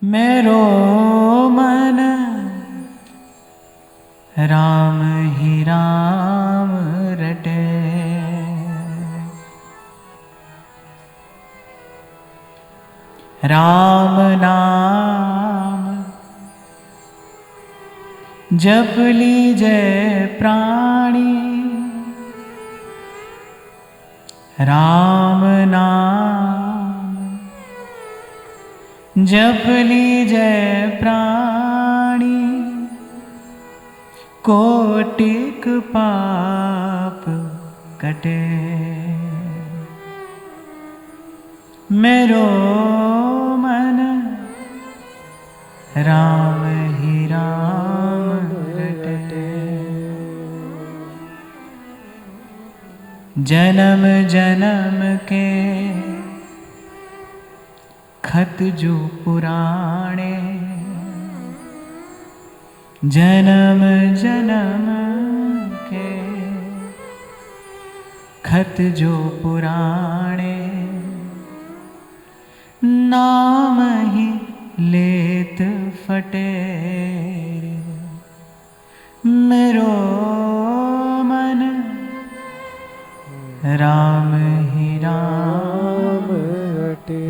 मेरो मन राम ही राम रटे। राम नाम जप लीजे प्राणी। राम नाम जप लीजे प्राणी। कोटिक पाप कटे। मेरो मन राम ही राम रटे। जन्म जन्म के खत जो पुराणे। जन्म जन्म के खत जो पुराणे। नाम ही लेत फटे। मेरो मन राम ही राम रटे।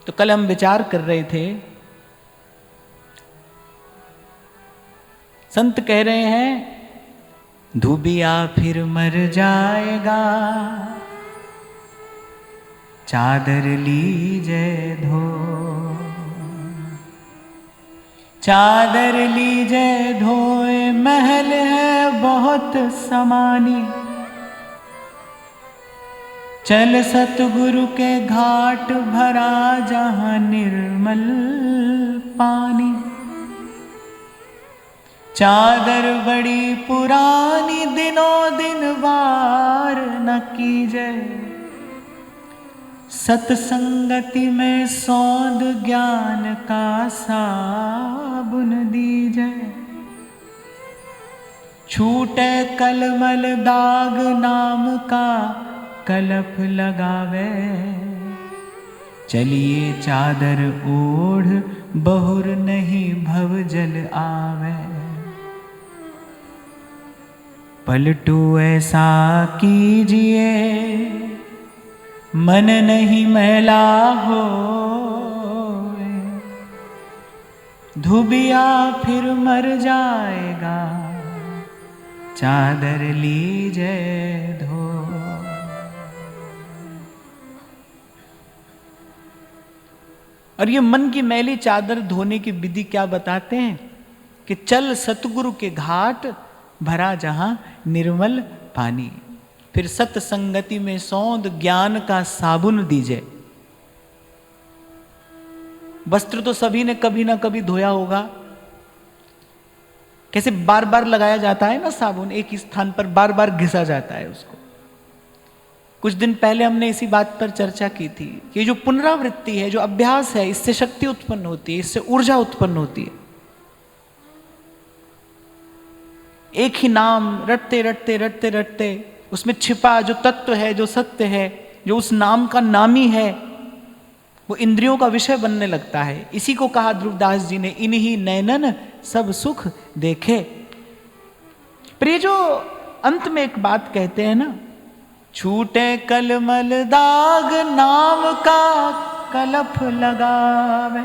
तो कल हम विचार कर रहे थे, संत कह रहे हैं धूबिया फिर मर जाएगा। चादर लीजे धो। चादर लीजे धोए। महल है बहुत समानी। चल सतगुरु के घाट भरा जहां निर्मल पानी। चादर बड़ी पुरानी दिनों दिन वार न कीजे। सत्संगति में सौंद ज्ञान का साबुन दीजे। छूटे कलमल दाग नाम का कलप लगावे। चलिए चादर ओढ़ बहुर नहीं भव जल आवे। पलटू ऐसा कीजिए मन नहीं मैला हो। धुबिया फिर मर जाएगा। चादर लीजे धो। और ये मन की मैली चादर धोने की विधि क्या बताते हैं कि चल सतगुरु के घाट भरा जहां निर्मल पानी। फिर सत्संगति में सौंद ज्ञान का साबुन दीजे। वस्त्र तो सभी ने कभी ना कभी धोया होगा। कैसे बार बार लगाया जाता है ना साबुन, एक ही स्थान पर बार बार घिसा जाता है उसको। कुछ दिन पहले हमने इसी बात पर चर्चा की थी कि जो पुनरावृत्ति है, जो अभ्यास है, इससे शक्ति उत्पन्न होती है, इससे ऊर्जा उत्पन्न होती है। एक ही नाम रटते रटते रटते रटते उसमें छिपा जो तत्व है, जो सत्य है, जो उस नाम का नामी है, वो इंद्रियों का विषय बनने लगता है। इसी को कहा ध्रुवदास जी ने, इन्हीं नैनन सब सुख देखे। पर ये जो अंत में एक बात कहते हैं ना, छूटे कलमल दाग नाम का कलफ लगावे।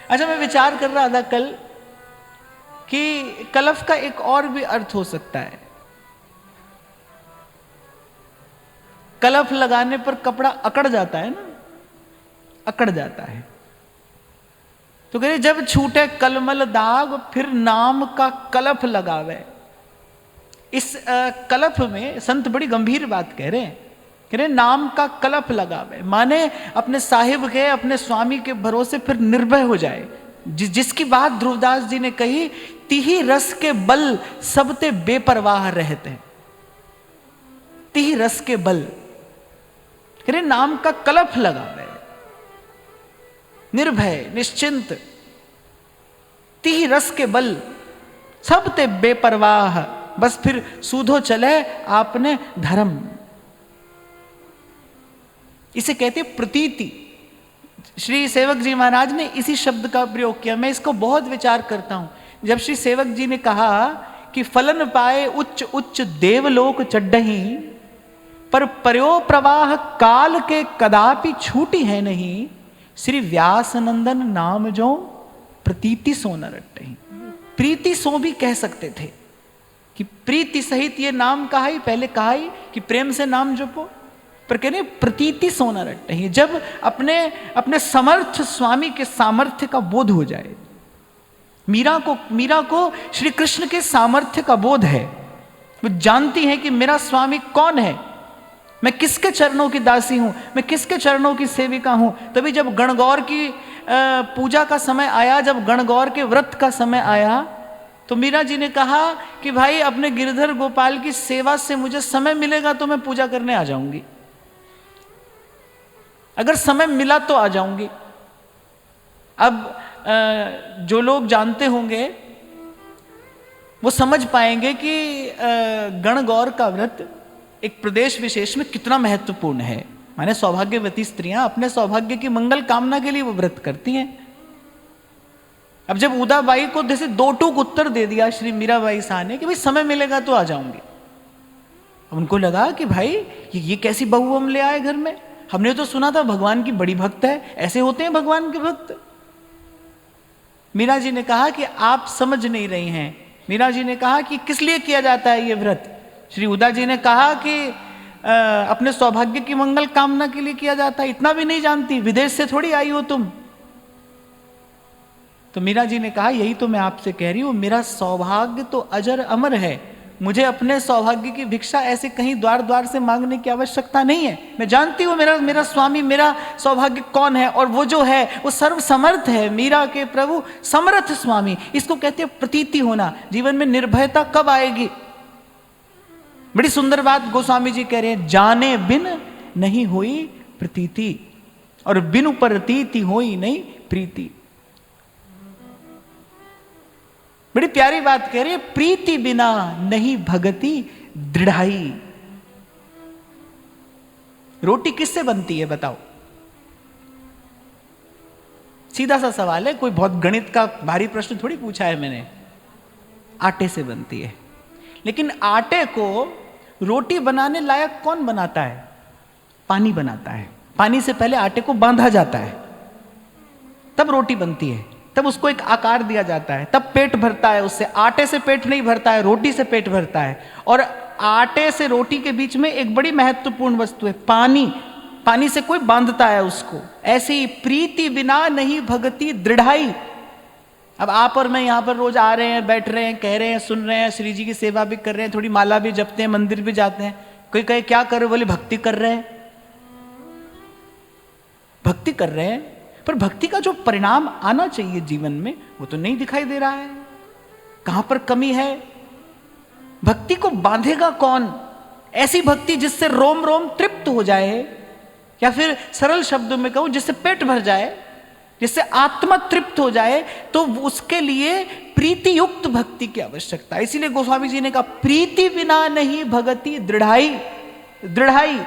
अच्छा, मैं विचार कर रहा था कल कि कलफ का एक और भी अर्थ हो सकता है। कलफ लगाने पर कपड़ा अकड़ जाता है ना, अकड़ जाता है। तो कह रहे जब छूटे कलमल दाग फिर नाम का कलफ लगावे। इस कलफ में संत बड़ी गंभीर बात कह रहे हैं। कह रहे नाम का कलफ लगावे माने अपने साहिब के, अपने स्वामी के भरोसे फिर निर्भय हो जाए। जिसकी बात ध्रुवदास जी ने कही, तिही रस के बल सबते बेपरवाह रहते हैं। तिही रस के बल, कह रहे नाम का कलफ लगावे, निर्भय निश्चिंत, तिही रस के बल सबते बेपरवाह। बस फिर सूधो चले आपने धर्म। इसे कहते हैं प्रतीति। श्री सेवक जी महाराज ने इसी शब्द का प्रयोग किया। मैं इसको बहुत विचार करता हूं। जब श्री सेवक जी ने कहा कि फलन पाए उच्च उच्च देवलोक चढ़ही, पर पर्यो प्रवाह काल के कदापि छूटी है नहीं, श्री व्यास नंदन नाम जो प्रतीति सो न रटही। प्रीति सो भी कह सकते थे कि प्रीति सहित ये नाम कहा ही, पहले कहा ही कि प्रेम से नाम जपो, पर कहने प्रतीति सो न रटही। जब अपने समर्थ स्वामी के सामर्थ्य का बोध हो जाए। मीरा को श्री कृष्ण के सामर्थ्य का बोध है। वो जानती है कि मेरा स्वामी कौन है, मैं किसके चरणों की दासी हूं, मैं किसके चरणों की सेविका हूं। तभी जब गणगौर की पूजा का समय आया, जब गणगौर के व्रत का समय आया, तो मीरा जी ने कहा कि भाई अपने गिरधर गोपाल की सेवा से मुझे समय मिलेगा तो मैं पूजा करने आ जाऊंगी, अगर समय मिला तो आ जाऊंगी। अब जो लोग जानते होंगे वो समझ पाएंगे कि गणगौर का व्रत एक प्रदेश विशेष में कितना महत्वपूर्ण है। माने सौभाग्यवती स्त्रियां अपने सौभाग्य की मंगल कामना के लिए वो व्रत करती हैं। अब जब उदाबाई को जैसे दो टूक उत्तर दे दिया श्री मीराबाई शाह ने कि भाई समय मिलेगा तो आ जाऊंगी, अब उनको लगा कि भाई ये कैसी बहू हम ले आए घर में, हमने तो सुना था भगवान की बड़ी भक्त है, ऐसे होते हैं भगवान के भक्त। मीरा जी ने कहा कि आप समझ नहीं रही हैं। मीरा जी ने कहा कि किस लिए किया जाता है ये व्रत। श्री उदा जी ने कहा कि अपने सौभाग्य की मंगल कामना के लिए किया जाता है। इतना भी नहीं जानती, विदेश से थोड़ी आई हो तुम। तो मीरा जी ने कहा यही तो मैं आपसे कह रही हूं, मेरा सौभाग्य तो अजर अमर है, मुझे अपने सौभाग्य की भिक्षा ऐसे कहीं द्वार द्वार से मांगने की आवश्यकता नहीं है। मैं जानती हूं मेरा स्वामी, मेरा सौभाग्य कौन है, और वो जो है वो सर्व समर्थ है, मीरा के प्रभु समर्थ स्वामी। इसको कहते हैं प्रतीति होना। जीवन में निर्भयता कब आएगी? बड़ी सुंदर बात गोस्वामी जी कह रहे हैं, जाने बिन नहीं होई प्रतीति और बिनु प्रतीति होई नहीं प्रीति। बड़ी प्यारी बात कह रही है, प्रीति बिना नहीं भगति दृढ़ाई। रोटी किससे बनती है बताओ? सीधा सा सवाल है, कोई बहुत गणित का भारी प्रश्न थोड़ी पूछा है मैंने। आटे से बनती है। लेकिन आटे को रोटी बनाने लायक कौन बनाता है? पानी बनाता है। पानी से पहले आटे को बांधा जाता है, तब रोटी बनती है, तब उसको एक आकार दिया जाता है, तब पेट भरता है उससे। आटे से पेट नहीं भरता है, रोटी से पेट भरता है। और आटे से रोटी के बीच में एक बड़ी महत्वपूर्ण वस्तु है, पानी। पानी से कोई बांधता है उसको। ऐसे ही प्रीति बिना नहीं भगति दृढ़ाई। अब आप और मैं यहां पर रोज आ रहे हैं, बैठ रहे हैं, कह रहे हैं, सुन रहे हैं, श्री जी की सेवा भी कर रहे हैं, थोड़ी माला भी जपते हैं, मंदिर भी जाते हैं। कोई कहे क्या कर रहे हो? बोले भक्ति कर रहे हैं। भक्ति कर रहे हैं, पर भक्ति का जो परिणाम आना चाहिए जीवन में वो तो नहीं दिखाई दे रहा है। कहां पर कमी है? भक्ति को बांधेगा कौन? ऐसी भक्ति जिससे रोम रोम तृप्त हो जाए, या फिर सरल शब्दों में कहूं जिससे पेट भर जाए, जिससे आत्मा तृप्त हो जाए, तो उसके लिए प्रीति युक्त भक्ति की आवश्यकता है। इसीलिए गोस्वामी जी ने कहा प्रीति बिना नहीं भगति दृढ़ाई। दृढ़ाई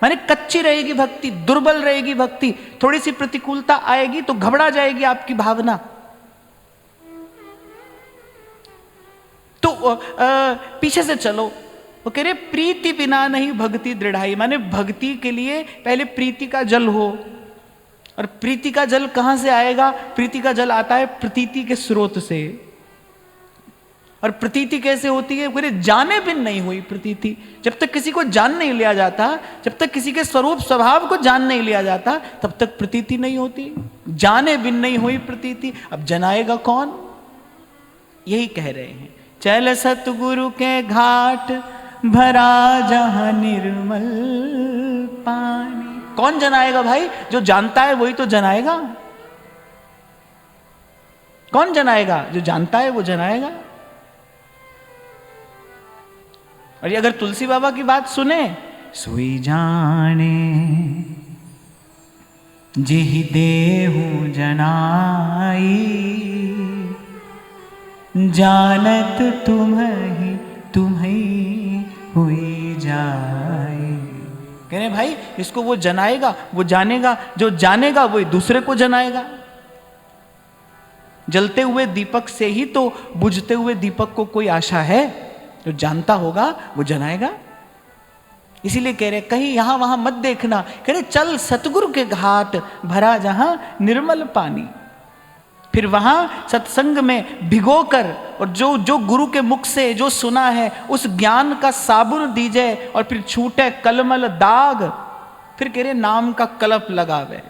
माने कच्ची रहेगी भक्ति, दुर्बल रहेगी भक्ति, थोड़ी सी प्रतिकूलता आएगी तो घबरा जाएगी आपकी भावना। तो पीछे से चलो, वो कह रहे प्रीति बिना नहीं भक्ति दृढ़ाई। माने भक्ति के लिए पहले प्रीति का जल हो। और प्रीति का जल कहां से आएगा? प्रीति का जल आता है प्रतीति के स्रोत से। और प्रतीति कैसे होती है? बोले जाने बिन नहीं हुई प्रतीति। जब तक किसी को जान नहीं लिया जाता, जब तक किसी के स्वरूप स्वभाव को जान नहीं लिया जाता, तब तक प्रतीति नहीं होती। जाने बिन नहीं हुई प्रतीति। अब जनाएगा कौन? यही कह रहे हैं, चल सतगुरु के घाट भरा जहां निर्मल पानी। कौन जनाएगा भाई? जो जानता है वही तो जनाएगा। कौन जनाएगा? जो जानता है वो जनाएगा। और ये अगर तुलसी बाबा की बात सुने, सोई जाने जिहि देहु जनाई, जानत तुम्हें हुई जाए। कह रहे भाई इसको वो जनाएगा, वो जानेगा, जो जानेगा वो दूसरे को जनाएगा। जलते हुए दीपक से ही तो बुझते हुए दीपक को कोई आशा है। जो जानता होगा वो जनाएगा। इसीलिए कह रहे कहीं यहां वहां मत देखना, कह रहे चल सतगुरु के घाट भरा जहां निर्मल पानी। फिर वहां सत्संग में भिगो कर और जो जो गुरु के मुख से जो सुना है उस ज्ञान का साबुन दीजिए और फिर छूटे कलमल दाग। फिर कह रहे नाम का कलप लगावे,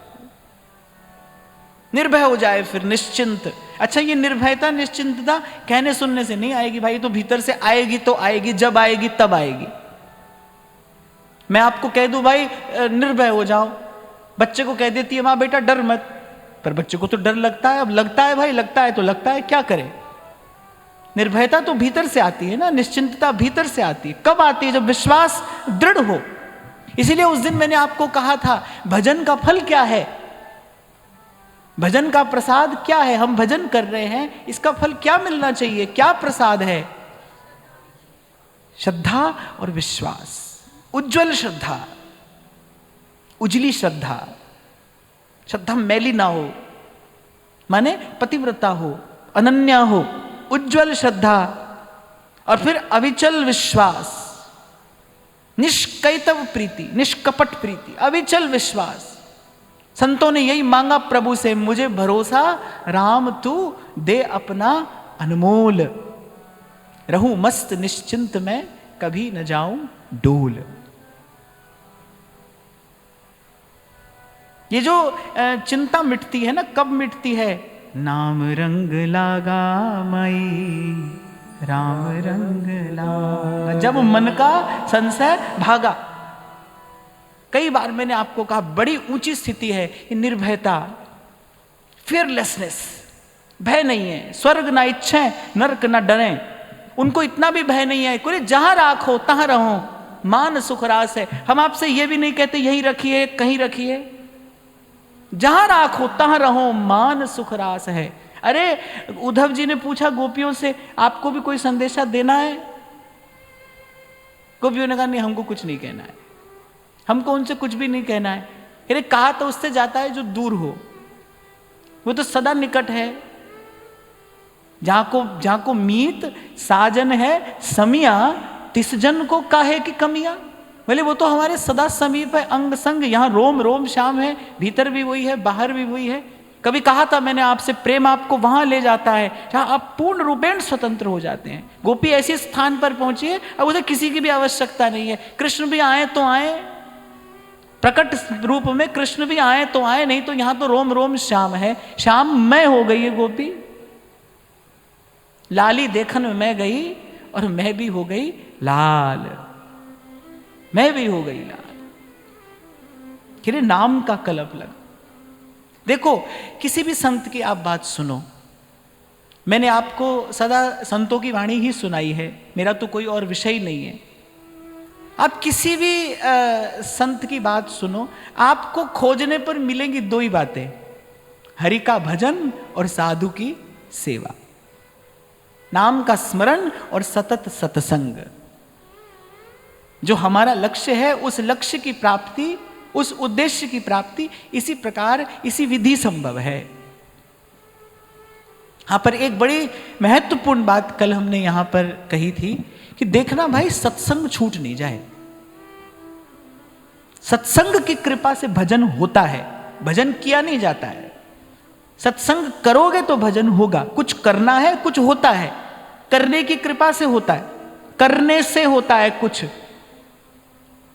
निर्भय हो जाए फिर निश्चिंत। अच्छा ये निर्भयता निश्चिंतता कहने सुनने से नहीं आएगी भाई, तो भीतर से आएगी तो आएगी, जब आएगी तब आएगी। मैं आपको कह दूं भाई निर्भय हो जाओ, बच्चे को कह देती है मां बेटा डर मत, पर बच्चे को तो डर लगता है। अब लगता है भाई, लगता है तो लगता है, क्या करे। निर्भयता तो भीतर से आती है ना, निश्चिंतता भीतर से आती है। कब आती है? जब विश्वास दृढ़ हो। इसीलिए उस दिन मैंने आपको कहा था भजन का फल क्या है, भजन का प्रसाद क्या है। हम भजन कर रहे हैं, इसका फल क्या मिलना चाहिए, क्या प्रसाद है? श्रद्धा और विश्वास, उज्जवल श्रद्धा, उजली श्रद्धा। श्रद्धा मैली ना हो, माने पतिव्रता हो, अनन्या हो, उज्जवल श्रद्धा। और फिर अविचल विश्वास, निष्कैतव प्रीति, निष्कपट प्रीति, अविचल विश्वास। संतों ने यही मांगा प्रभु से, मुझे भरोसा राम तू दे अपना अनमोल, रहूं मस्त निश्चिंत मैं कभी न जाऊं डोल। ये जो चिंता मिटती है ना, कब मिटती है? नाम रंग लागा माई, राम रंग लागा, जब मन का संशय भागा। कई बार मैंने आपको कहा बड़ी ऊंची स्थिति है ये निर्भयता, फियरलेसनेस। भय नहीं है, स्वर्ग ना इच्छा, नरक ना डरे। उनको इतना भी भय नहीं है, कोई जहां राख हो तहां रहो, मान सुख रास है। हम आपसे ये भी नहीं कहते यहीं रखिए कहीं रखिए, जहां राख हो तहां रहो, मान सुख रास है। अरे उद्धव जी ने पूछा गोपियों से, आपको भी कोई संदेशा देना है? गोपियों ने कहा नहीं, हमको कुछ नहीं कहना है, हमको उनसे कुछ भी नहीं कहना है। अरे कहा तो उससे जाता है जो दूर हो, वो तो सदा निकट है। जहां को मीत साजन है समिया, तिस जन को काहे की कमियां। बोले वो तो हमारे सदा समीप है, अंग संग, यहाँ रोम रोम श्याम है, भीतर भी वही है बाहर भी वही है। कभी कहा था मैंने आपसे, प्रेम आपको वहां ले जाता है जहां आप पूर्ण रूपेण स्वतंत्र हो जाते हैं। गोपी ऐसे स्थान पर पहुंची है अब उसे किसी की भी आवश्यकता नहीं है। कृष्ण भी आए तो आए, प्रकट रूप में कृष्ण भी आए तो आए, नहीं तो यहां तो रोम रोम श्याम है। श्याम मैं हो गई है गोपी, लाली देखन में मैं गई और मैं भी हो गई लाल, मैं भी हो गई लाल। कि नाम का कलप लगा। देखो किसी भी संत की आप बात सुनो, मैंने आपको सदा संतों की वाणी ही सुनाई है, मेरा तो कोई और विषय नहीं है। आप किसी भी संत की बात सुनो, आपको खोजने पर मिलेंगी दो ही बातें, हरि का भजन और साधु की सेवा, नाम का स्मरण और सतत सत्संग। जो हमारा लक्ष्य है उस लक्ष्य की प्राप्ति, उस उद्देश्य की प्राप्ति इसी प्रकार इसी विधि संभव है। यहां पर एक बड़ी महत्वपूर्ण बात कल हमने यहां पर कही थी कि देखना भाई सत्संग छूट नहीं जाए। सत्संग की कृपा से भजन होता है, भजन किया नहीं जाता है। सत्संग करोगे तो भजन होगा। कुछ करना है, कुछ होता है, करने की कृपा से होता है, करने से होता है।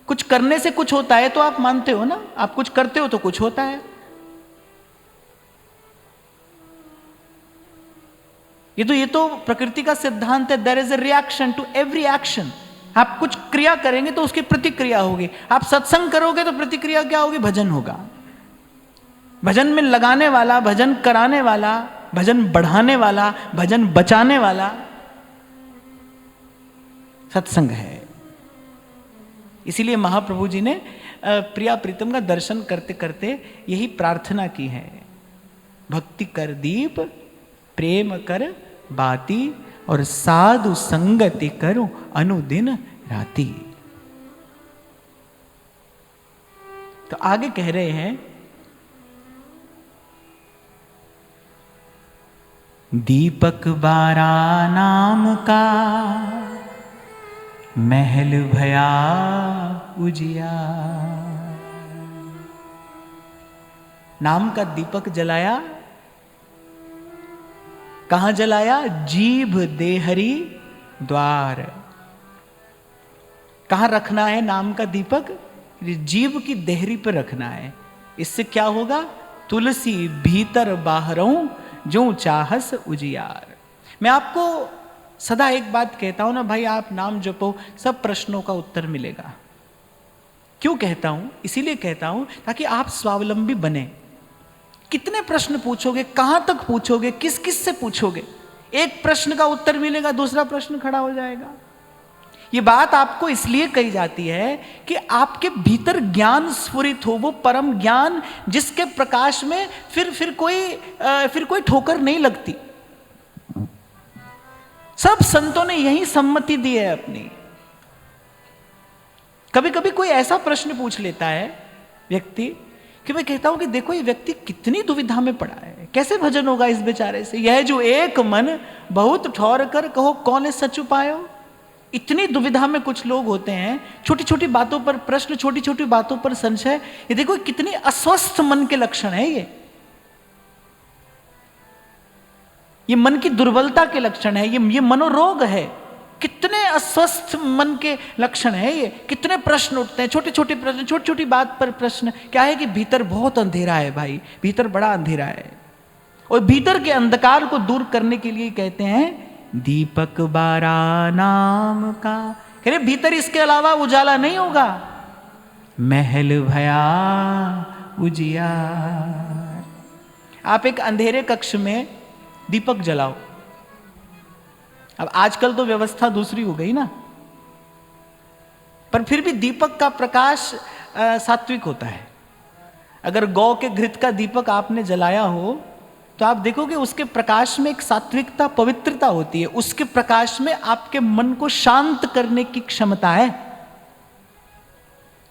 कुछ करने से कुछ होता है तो आप मानते हो ना, आप कुछ करते हो तो कुछ होता है। ये तो प्रकृति का सिद्धांत है। There is a reaction to every action. आप कुछ क्रिया करेंगे तो उसकी प्रतिक्रिया होगी। आप सत्संग करोगे तो प्रतिक्रिया क्या होगी? भजन होगा। भजन में लगाने वाला, भजन कराने वाला, भजन बढ़ाने वाला, भजन बचाने वाला सत्संग है। इसीलिए महाप्रभु जी ने प्रिया प्रीतम का दर्शन करते करते यही प्रार्थना की है, भक्ति कर दीप प्रेम कर बाती और साधु संगति करो अनुदिन राती। तो आगे कह रहे हैं, दीपक बारा नाम का महल भया उजिया। नाम का दीपक जलाया, कहां जलाया? जीभ देहरी द्वार। कहां रखना है नाम का दीपक? जीभ की देहरी पर रखना है। इससे क्या होगा? तुलसी भीतर बाहरों जो चाहस उजियार। मैं आपको सदा एक बात कहता हूं ना भाई, आप नाम जपो, सब प्रश्नों का उत्तर मिलेगा। क्यों कहता हूं? इसीलिए कहता हूं ताकि आप स्वावलंबी बने। कितने प्रश्न पूछोगे, कहां तक पूछोगे, किस किस से पूछोगे? एक प्रश्न का उत्तर मिलेगा, दूसरा प्रश्न खड़ा हो जाएगा। ये बात आपको इसलिए कही जाती है कि आपके भीतर ज्ञान स्फुरित हो, वो परम ज्ञान जिसके प्रकाश में फिर कोई ठोकर नहीं लगती। सब संतों ने यही सम्मति दी है अपनी। कभी कभी कोई ऐसा प्रश्न पूछ लेता है व्यक्ति कि मैं कहता हूं कि देखो ये व्यक्ति कितनी दुविधा में पड़ा है, कैसे भजन होगा इस बेचारे से। यह जो एक मन बहुत ठौर कर कहो कौन सच पायो। इतनी दुविधा में कुछ लोग होते हैं, छोटी छोटी बातों पर प्रश्न, छोटी छोटी बातों पर संशय। ये देखो कितनी अस्वस्थ मन के लक्षण है ये मन की दुर्बलता के लक्षण है, ये मनोरोग है। कितने अस्वस्थ मन के लक्षण है ये। कितने प्रश्न उठते हैं, छोटे छोटे प्रश्न, छोटी छोटी बात पर प्रश्न। क्या है कि भीतर बहुत अंधेरा है भाई, भीतर बड़ा अंधेरा है। और भीतर के अंधकार को दूर करने के लिए कहते हैं दीपक बारा नाम का। कह रहे भीतर इसके अलावा उजाला नहीं होगा। महल भया उजियार। आप एक अंधेरे कक्ष में दीपक जलाओ। अब आजकल तो व्यवस्था दूसरी हो गई ना, पर फिर भी दीपक का प्रकाश सात्विक होता है। अगर गौ के घृत का दीपक आपने जलाया हो तो आप देखोगे उसके प्रकाश में एक सात्विकता, पवित्रता होती है। उसके प्रकाश में आपके मन को शांत करने की क्षमता है।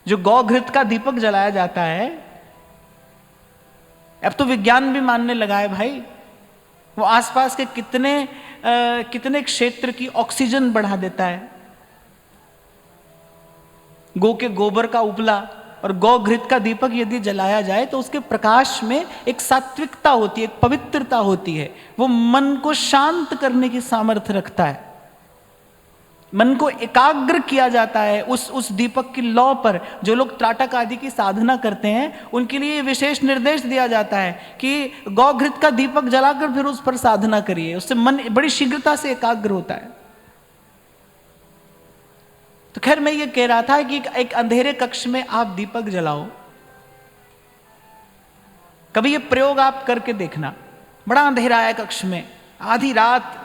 जो गौ घृत का दीपक जलाया जाता है, अब तो विज्ञान भी मानने लगा है भाई, वो आसपास के कितने क्षेत्र की ऑक्सीजन बढ़ा देता है। गौ के गोबर का उपला और गौ घृत का दीपक यदि जलाया जाए तो उसके प्रकाश में एक सात्विकता होती है, एक पवित्रता होती है। वो मन को शांत करने की सामर्थ्य रखता है। मन को एकाग्र किया जाता है उस दीपक की लौ पर। जो लोग त्राटक आदि की साधना करते हैं उनके लिए विशेष निर्देश दिया जाता है कि गौ घृत का दीपक जलाकर फिर उस पर साधना करिए, उससे मन बड़ी शीघ्रता से एकाग्र होता है। तो खैर मैं ये कह रहा था कि एक अंधेरे कक्ष में आप दीपक जलाओ। कभी ये प्रयोग आप करके देखना। बड़ा अंधेरा है कक्ष में, आधी रात,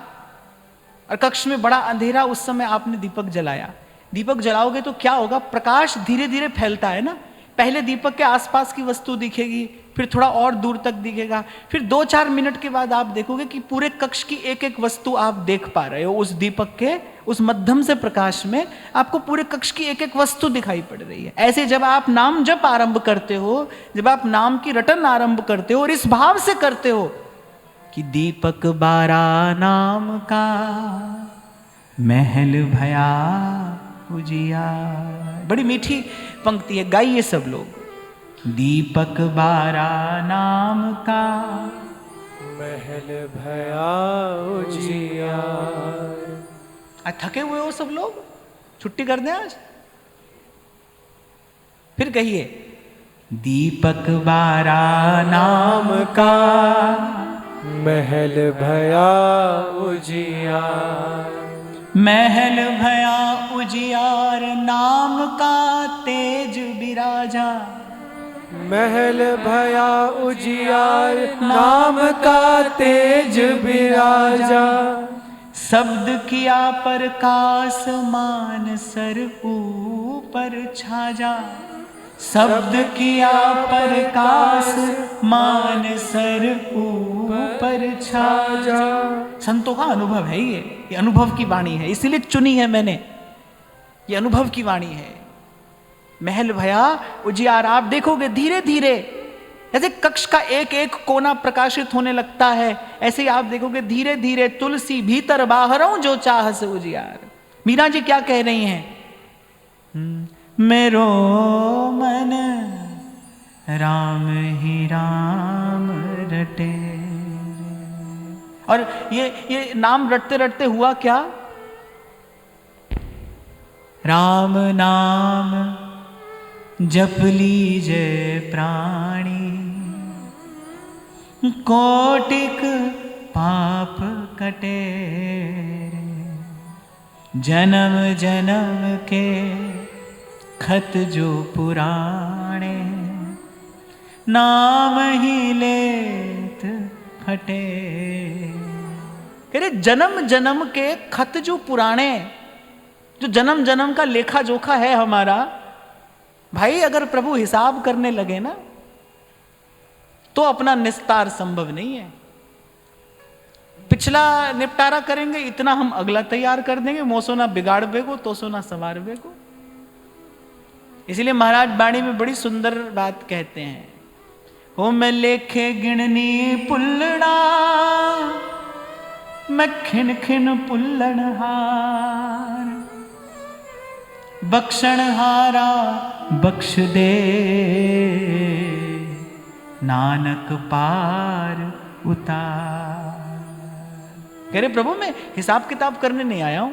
और कक्ष में बड़ा अंधेरा, उस समय आपने दीपक जलाया। दीपक जलाओगे तो क्या होगा? प्रकाश धीरे धीरे फैलता है ना। पहले दीपक के आसपास की वस्तु दिखेगी, फिर थोड़ा और दूर तक दिखेगा, फिर 2-4 मिनट के बाद आप देखोगे कि पूरे कक्ष की एक एक वस्तु आप देख पा रहे हो। उस दीपक के उस मध्यम से प्रकाश में आपको पूरे कक्ष की एक एक वस्तु दिखाई पड़ रही है। ऐसे जब आप नाम जप आरंभ करते हो, जब आप नाम की रटन आरंभ करते हो और इस भाव से करते हो कि दीपक बारा नाम का महल भया उजियार। बड़ी मीठी पंक्ति है, गाइए सब लोग। दीपक बारा नाम का महल भया उजियार। आज थके हुए हो सब लोग? छुट्टी कर दें आज? फिर कहिए दीपक बारा नाम का महल भया उजियार। महल भया उजियार नाम का तेज बिराजा। महल भया उजियार नाम का तेज बिराजा। शब्द किया प्रकाश मान सर ऊपर छाजा। शब्द किया प्रकाश मान सर ऊपर छाजा। संतों का अनुभव है ये अनुभव की वाणी है, इसीलिए चुनी है मैंने। ये अनुभव की वाणी है। महल भया उजियार। आप देखोगे धीरे धीरे जैसे कक्ष का एक एक कोना प्रकाशित होने लगता है, ऐसे ही आप देखोगे धीरे धीरे तुलसी भीतर बाहरों जो चाह से उजियार। मीरा जी क्या कह रही हैं? मेरो मन राम ही राम रटे। और ये नाम रटते रटते हुआ क्या? राम नाम जप लीजे प्राणी, कोटिक पाप कटे। जन्म जन्म के खत जो पुराणे, नाम ही लेत फटे। कह रहे जन्म जन्म के खत जो पुराणे, जो जन्म जन्म का लेखा जोखा है हमारा, भाई अगर प्रभु हिसाब करने लगे ना तो अपना निस्तार संभव नहीं है। पिछला निपटारा करेंगे इतना हम अगला तैयार कर देंगे, मोसो ना बिगाड़ बेगो तो सो ना सवार बेगो। इसलिए महाराज वाणी में बड़ी सुंदर बात कहते हैं, हो मैं लेखे गिणनी पुल्लड़ा, मैं खिन खिन पुल्लड़ हार। बख्शण हारा बख्श दे, नानक पार उतार। कह रहे प्रभु मैं हिसाब किताब करने नहीं आया हूं,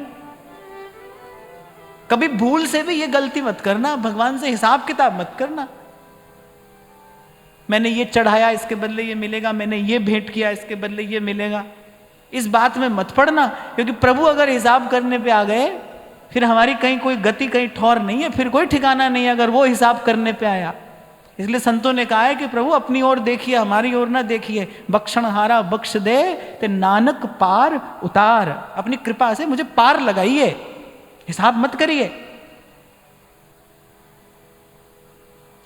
कभी भूल से भी ये गलती मत करना, भगवान से हिसाब किताब मत करना। मैंने ये चढ़ाया इसके बदले ये मिलेगा, मैंने ये भेंट किया इसके बदले ये मिलेगा, इस बात में मत पड़ना। क्योंकि प्रभु अगर हिसाब करने पे आ गए फिर हमारी कहीं कोई गति कहीं ठौर नहीं है, फिर कोई ठिकाना नहीं है अगर वो हिसाब करने पे आया। इसलिए संतों ने कहा है कि प्रभु अपनी ओर देखिए, हमारी ओर ना देखिए। बख्शण हारा बख्श दे, ते नानक पार उतार। अपनी कृपा से मुझे पार लगाइए, हिसाब मत करिए।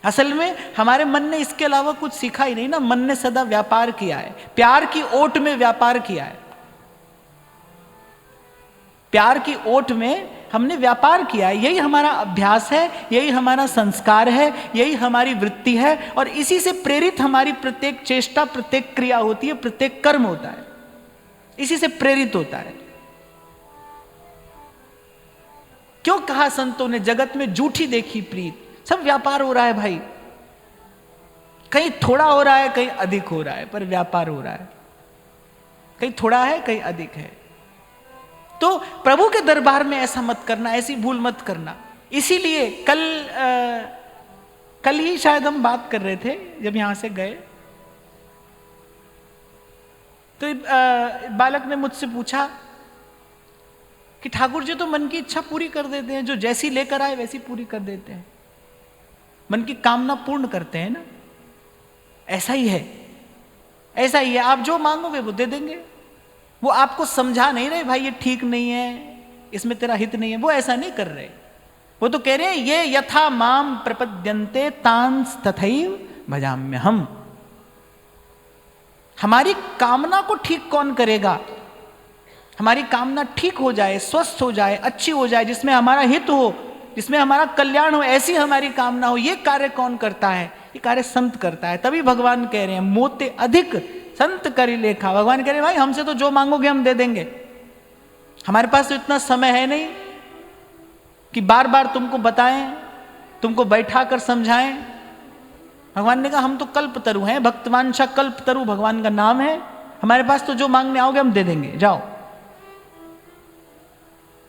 असल में हमारे मन ने इसके अलावा कुछ सीखा ही नहीं ना, मन ने सदा व्यापार किया है, प्यार की ओट में व्यापार किया है। प्यार की ओट में हमने व्यापार किया है, यही हमारा अभ्यास है, यही हमारा संस्कार है, यही हमारी वृत्ति है। और इसी से प्रेरित हमारी प्रत्येक चेष्टा, प्रत्येक क्रिया होती है, प्रत्येक कर्म होता है, इसी से प्रेरित होता है। क्यों कहा संतों ने जगत में झूठी देखी प्रीत। सब व्यापार हो रहा है भाई, कहीं थोड़ा हो रहा है कहीं अधिक हो रहा है, पर व्यापार हो रहा है। कहीं थोड़ा है कहीं अधिक है। तो प्रभु के दरबार में ऐसा मत करना, ऐसी भूल मत करना। इसीलिए कल ही शायद हम बात कर रहे थे जब यहां से गए, तो बालक ने मुझसे पूछा कि ठाकुर जी तो मन की इच्छा पूरी कर देते हैं, जो जैसी लेकर आए वैसी पूरी कर देते हैं, मन की कामना पूर्ण करते हैं ना। ऐसा ही है, ऐसा ही है। आप जो मांगोगे वो दे देंगे। वो आपको समझा नहीं रहे भाई ये ठीक नहीं है, इसमें तेरा हित नहीं है, वो ऐसा नहीं कर रहे। वो तो कह रहे हैं ये यथा माम प्रपद्यन्ते तांस तथैव भजाम्य हम। हमारी कामना को ठीक कौन करेगा? हमारी कामना ठीक हो जाए, स्वस्थ हो जाए, अच्छी हो जाए, जिसमें हमारा हित हो, जिसमें हमारा कल्याण हो, ऐसी हमारी कामना हो, ये कार्य कौन करता है? ये कार्य संत करता है। तभी भगवान कह रहे हैं मोते अधिक संत करी लेखा। भगवान कह रहे हैं भाई हमसे तो जो मांगोगे हम दे देंगे। हमारे पास तो इतना समय है नहीं कि बार बार तुमको बताएं, तुमको बैठा कर समझाएं। भगवान ने कहा हम तो कल्पतरु हैं, भक्तवांछा कल्पतरु भगवान का नाम है। हमारे पास तो जो मांगने आओगे हम दे देंगे, जाओ।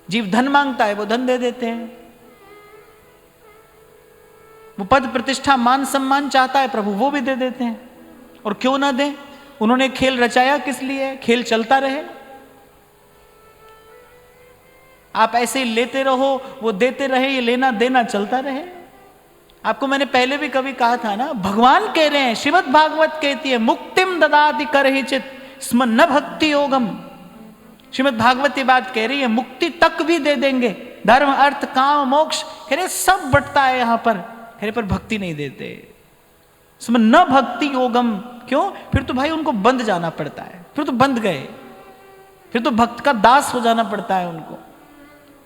जीव धन मांगता है वो धन दे देते हैं, वो पद प्रतिष्ठा मान सम्मान चाहता है प्रभु वो भी दे देते हैं। और क्यों ना दें? उन्होंने खेल रचाया किस लिए? खेल चलता रहे। आप ऐसे ही लेते रहो, वो देते रहे, ये लेना देना चलता रहे। आपको मैंने पहले भी कभी कहा था ना, भगवान कह रहे हैं, श्रीमद् भागवत कहती है मुक्तिम ददाति करहिचित स्म न भक्ति योगम। श्रीमद् भागवत ये बात कह रही है मुक्ति तक भी दे देंगे, धर्म अर्थ काम मोक्ष कह रहे सब बंटता है यहां पर, कह रहे पर भक्ति नहीं देते। स्म न भक्ति योगम। क्यों? फिर तो भाई उनको बंद जाना पड़ता है, फिर तो बंद गए, फिर तो भक्त का दास हो जाना पड़ता है उनको।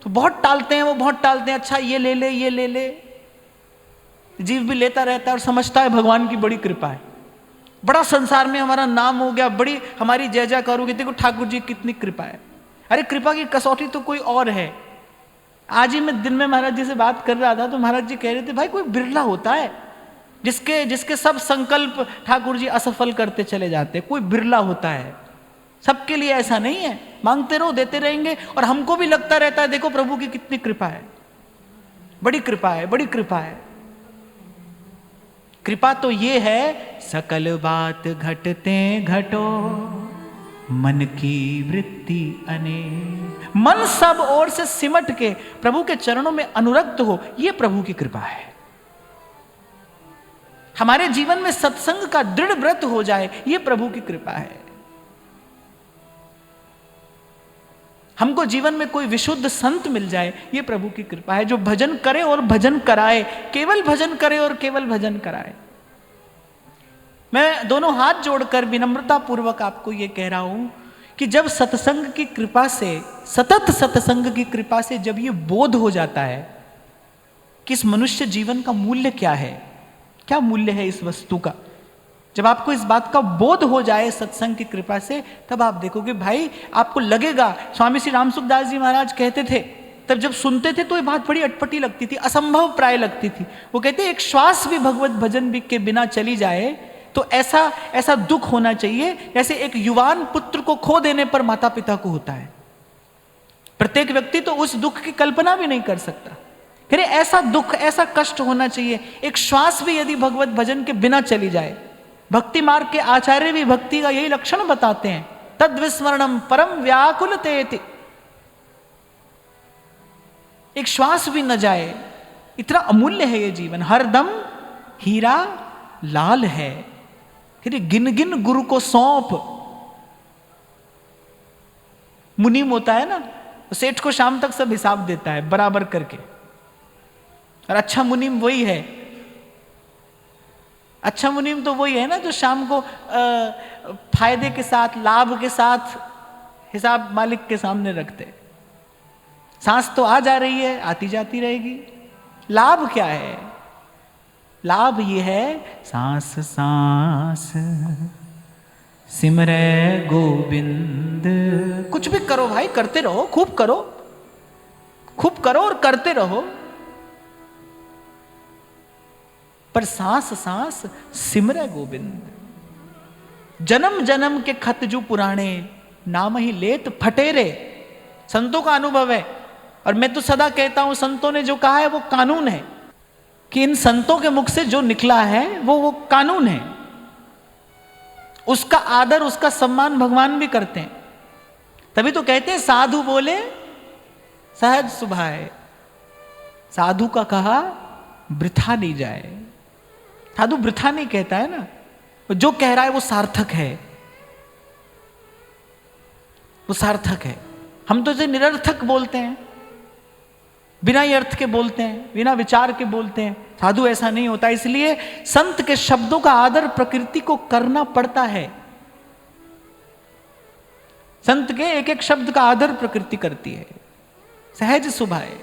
तो बहुत टालते हैं वो, बहुत टालते हैं। अच्छा ये ले ले, ये ले ले। जीव भी लेता रहता है और समझता है भगवान की बड़ी कृपा है, बड़ा संसार में हमारा नाम हो गया, बड़ी हमारी जय जयकार होगी, देखो ठाकुर जी कितनी कृपा है। अरे कृपा की कसौटी तो कोई और है। आज ही मैं दिन में महाराज जी से बात कर रहा था तो महाराज जी कह रहे थे भाई कोई बिरला होता है जिसके सब संकल्प ठाकुर जी असफल करते चले जाते, कोई बिरला होता है। सबके लिए ऐसा नहीं है, मांगते रहो देते रहेंगे। और हमको भी लगता रहता है देखो प्रभु की कितनी कृपा है, बड़ी कृपा है, बड़ी कृपा है। कृपा तो ये है सकल बात घटते घटो मन की वृत्ति अनेक, मन सब ओर से सिमट के प्रभु के चरणों में अनुरक्त हो, यह प्रभु की कृपा है। हमारे जीवन में सत्संग का दृढ़ व्रत हो जाए, यह प्रभु की कृपा है। हमको जीवन में कोई विशुद्ध संत मिल जाए, यह प्रभु की कृपा है, जो भजन करे और भजन कराए, केवल भजन करे और केवल भजन कराए। मैं दोनों हाथ जोड़कर विनम्रता पूर्वक आपको यह कह रहा हूं कि जब सत्संग की कृपा से, सतत सत्संग की कृपा से जब यह बोध हो जाता है कि इस मनुष्य जीवन का मूल्य क्या है, क्या मूल्य है इस वस्तु का, जब आपको इस बात का बोध हो जाए सत्संग की कृपा से, तब आप देखोगे भाई आपको लगेगा। स्वामी श्री रामसुखदास जी महाराज कहते थे, तब जब सुनते थे तो ये बात बड़ी अटपटी लगती थी, असंभव प्राय लगती थी। वो कहते एक श्वास भी भगवत भजन भी के बिना चली जाए तो ऐसा दुख होना चाहिए जैसे एक युवान पुत्र को खो देने पर माता पिता को होता है। प्रत्येक व्यक्ति तो उस दुख की कल्पना भी नहीं कर सकता। फिर ऐसा दुख, ऐसा कष्ट होना चाहिए, एक श्वास भी यदि भगवत भजन के बिना चली जाए। भक्ति मार्ग के आचार्य भी भक्ति का यही लक्षण बताते हैं, तद विस्मरणम परम व्याकुलतेति, एक श्वास भी न जाए, इतना अमूल्य है ये जीवन, हरदम हीरा लाल है। फिर गिन गिन गुरु को सौंप, मुनीम होता है ना, सेठ को शाम तक सब हिसाब देता है बराबर करके, और अच्छा मुनीम वही है, अच्छा मुनीम तो वही है ना जो शाम को फायदे के साथ, लाभ के साथ हिसाब मालिक के सामने रखते। सांस तो आ जा रही है, आती जाती रहेगी, लाभ क्या है? लाभ ये है सांस सांस सिमरे गोविंद। कुछ भी करो भाई, करते रहो, खूब करो, खूब करो और करते रहो, पर सांस सांस सिमरे गोविंद। जन्म जन्म के खत जो पुराने, नाम ही लेत फटेरे। संतों का अनुभव है, और मैं तो सदा कहता हूं संतों ने जो कहा है वो कानून है, कि इन संतों के मुख से जो निकला है वो कानून है। उसका आदर, उसका सम्मान भगवान भी करते हैं। तभी तो कहते हैं साधु बोले सहज सुभाए, साधु का कहा वृथा नहीं जाए। साधु वृथा नहीं कहता है ना, जो कह रहा है वो सार्थक है, वो सार्थक है। हम तो इसे निरर्थक बोलते हैं, बिना ही अर्थ के बोलते हैं, बिना विचार के बोलते हैं। साधु ऐसा नहीं होता। इसलिए संत के शब्दों का आदर प्रकृति को करना पड़ता है। संत के एक एक शब्द का आदर प्रकृति करती है, सहज सुभाए।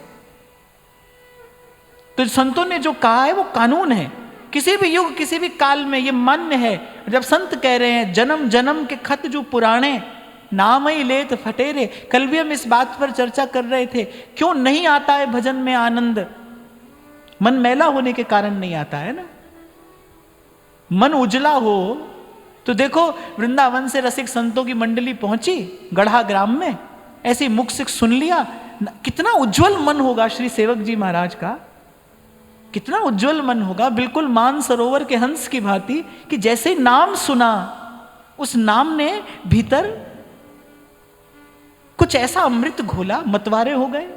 तो संतों ने जो कहा है वो कानून है, किसी भी युग किसी भी काल में ये मान्य है। जब संत कह रहे हैं जन्म जन्म के खत जो पुराने, नाम ही लेत फटेरे। कल भी हम इस बात पर चर्चा कर रहे थे, क्यों नहीं आता है भजन में आनंद? मन मैला होने के कारण नहीं आता है ना। मन उजला हो तो देखो, वृंदावन से रसिक संतों की मंडली पहुंची गढ़ा ग्राम में, ऐसे मुख से सुन लिया, कितना उज्जवल मन होगा श्री सेवक जी महाराज का, कितना उज्जवल मन होगा, बिल्कुल मान सरोवर के हंस की भांति, कि जैसे नाम सुना उस नाम ने भीतर कुछ ऐसा अमृत घोला, मतवारे हो गए।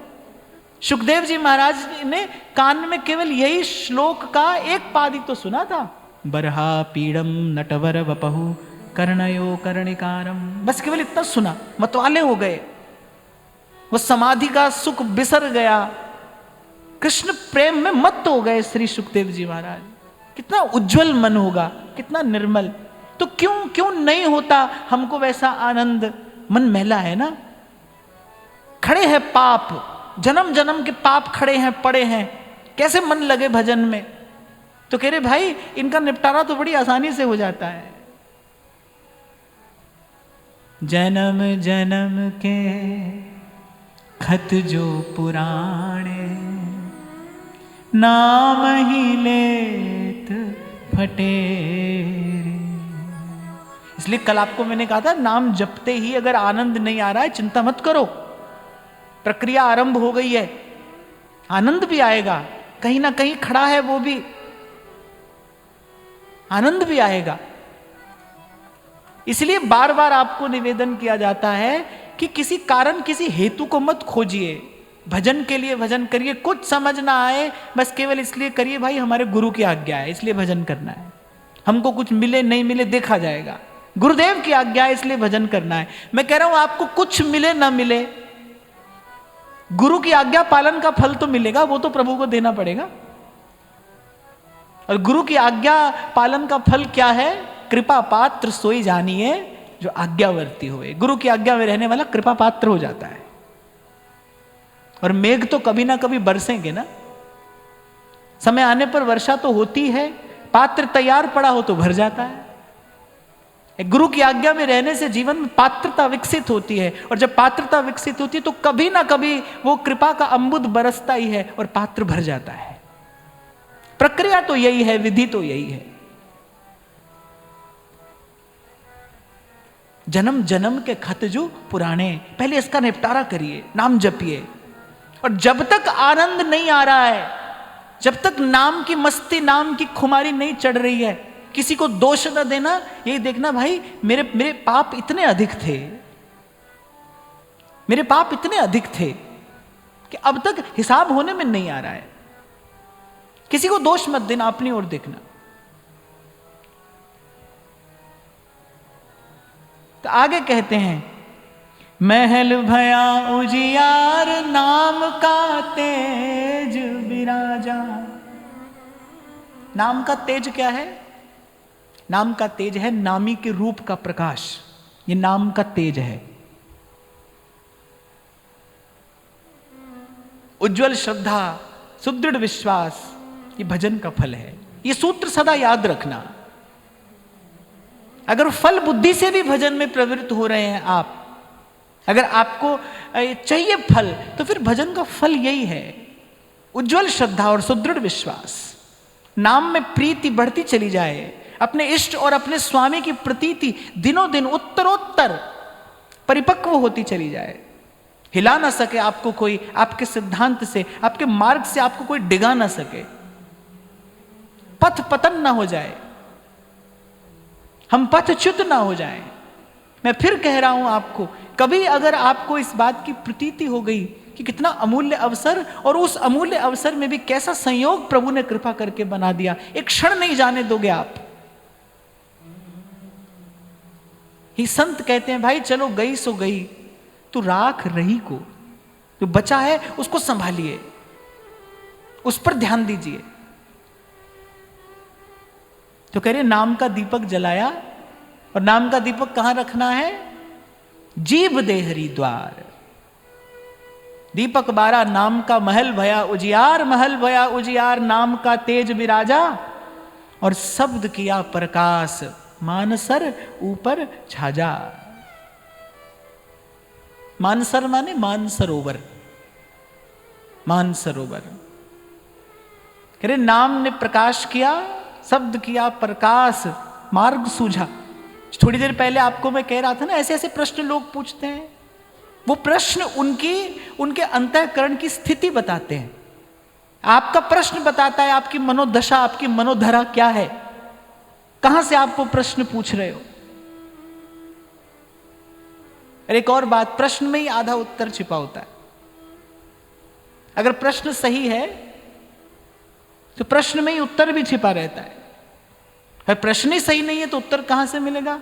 सुखदेव जी महाराज ने कान में केवल यही श्लोक का एक पाद ही तो सुना था, बरहा पीड़म नटवर वपहु कर्णयो कर्णिकारम, बस केवल इतना सुना, मतवाले हो गए, वो समाधि का सुख बिसर गया, कृष्ण प्रेम में मत्त हो गए श्री सुखदेव जी महाराज। कितना उज्जवल मन होगा, कितना निर्मल। तो क्यों नहीं होता हमको वैसा आनंद? मन मैला है ना, खड़े हैं पाप, जन्म जन्म के पाप खड़े हैं, पड़े हैं, कैसे मन लगे भजन में? तो कह रहे भाई इनका निपटारा तो बड़ी आसानी से हो जाता है। जन्म जन्म के खत जो पुराणे, नाम ही लेत फटेरे। इसलिए कल आपको मैंने कहा था नाम जपते ही अगर आनंद नहीं आ रहा है चिंता मत करो, प्रक्रिया आरंभ हो गई है, आनंद भी आएगा, कहीं ना कहीं खड़ा है वो भी, आनंद भी आएगा। इसलिए बार बार आपको निवेदन किया जाता है कि किसी कारण किसी हेतु को मत खोजिए, भजन के लिए भजन करिए, कुछ समझ ना आए बस केवल इसलिए करिए भाई हमारे गुरु की आज्ञा है इसलिए भजन करना है, हमको कुछ मिले नहीं मिले देखा जाएगा, गुरुदेव की आज्ञा है इसलिए भजन करना है। मैं कह रहा हूं आपको कुछ मिले ना मिले, गुरु की आज्ञा पालन का फल तो मिलेगा, वो तो प्रभु को देना पड़ेगा। और गुरु की आज्ञा पालन का फल क्या है? कृपा पात्र सोई जानिए जो आज्ञावर्ती हुए। गुरु की आज्ञा में रहने वाला कृपा पात्र हो जाता है। और मेघ तो कभी ना कभी बरसेंगे ना, समय आने पर वर्षा तो होती है, पात्र तैयार पड़ा हो तो भर जाता है। गुरु की आज्ञा में रहने से जीवन में पात्रता विकसित होती है, और जब पात्रता विकसित होती है तो कभी ना कभी वो कृपा का अम्बुद बरसता ही है और पात्र भर जाता है। प्रक्रिया तो यही है, विधि तो यही है। जन्म जन्म के खत जो पुराने, पहले इसका निपटारा करिए, नाम जपिए। और जब तक आनंद नहीं आ रहा है, जब तक नाम की मस्ती, नाम की खुमारी नहीं चढ़ रही है, किसी को दोष न देना, यही देखना भाई मेरे पाप इतने अधिक थे, मेरे पाप इतने अधिक थे कि अब तक हिसाब होने में नहीं आ रहा है। किसी को दोष मत देना, अपनी ओर देखना। तो आगे कहते हैं, महल भया उजियार नाम का तेज विराजा। नाम का तेज क्या है? नाम का तेज है नामी के रूप का प्रकाश, ये नाम का तेज है। उज्जवल श्रद्धा, सुदृढ़ विश्वास, ये भजन का फल है। ये सूत्र सदा याद रखना। अगर फल बुद्धि से भी भजन में प्रवृत्त हो रहे हैं आप, अगर आपको चाहिए फल, तो फिर भजन का फल यही है, उज्जवल श्रद्धा और सुदृढ़ विश्वास। नाम में प्रीति बढ़ती चली जाए, अपने इष्ट और अपने स्वामी की प्रतीति दिनों दिन उत्तरोत्तर परिपक्व होती चली जाए। हिला ना सके आपको कोई, आपके सिद्धांत से, आपके मार्ग से आपको कोई डिगा ना सके, पथ पतन ना हो जाए, हम पथच्युत ना हो जाएं। मैं फिर कह रहा हूं आपको, कभी अगर आपको इस बात की प्रतीति हो गई कि कितना अमूल्य अवसर, और उस अमूल्य अवसर में भी कैसा संयोग प्रभु ने कृपा करके बना दिया, एक क्षण नहीं जाने दोगे आप। ही संत कहते हैं भाई चलो गई सो गई, तो राख रही को, जो बचा है उसको संभालिए, उस पर ध्यान दीजिए। तो कह रहे नाम का दीपक जलाया, और नाम का दीपक कहां रखना है? जीव देहरी द्वार। दीपक बारा नाम का महल भया उजियार, महल भया उजियार नाम का तेज विराजा, और शब्द किया प्रकाश मानसर ऊपर छाजा। मानसर माने मानसरोवर, मानसरोवर। कह रहे नाम ने प्रकाश किया, शब्द किया प्रकाश, मार्ग सूझा। थोड़ी देर पहले आपको मैं कह रहा था ना, ऐसे ऐसे प्रश्न लोग पूछते हैं, वो प्रश्न उनके अंतःकरण की स्थिति बताते हैं। आपका प्रश्न बताता है आपकी मनोदशा, आपकी मनोधरा क्या है, कहां से आप वो प्रश्न पूछ रहे हो। और एक और बात, प्रश्न में ही आधा उत्तर छिपा होता है। अगर प्रश्न सही है तो प्रश्न में ही उत्तर भी छिपा रहता है, और प्रश्न ही सही नहीं है तो उत्तर कहां से मिलेगा।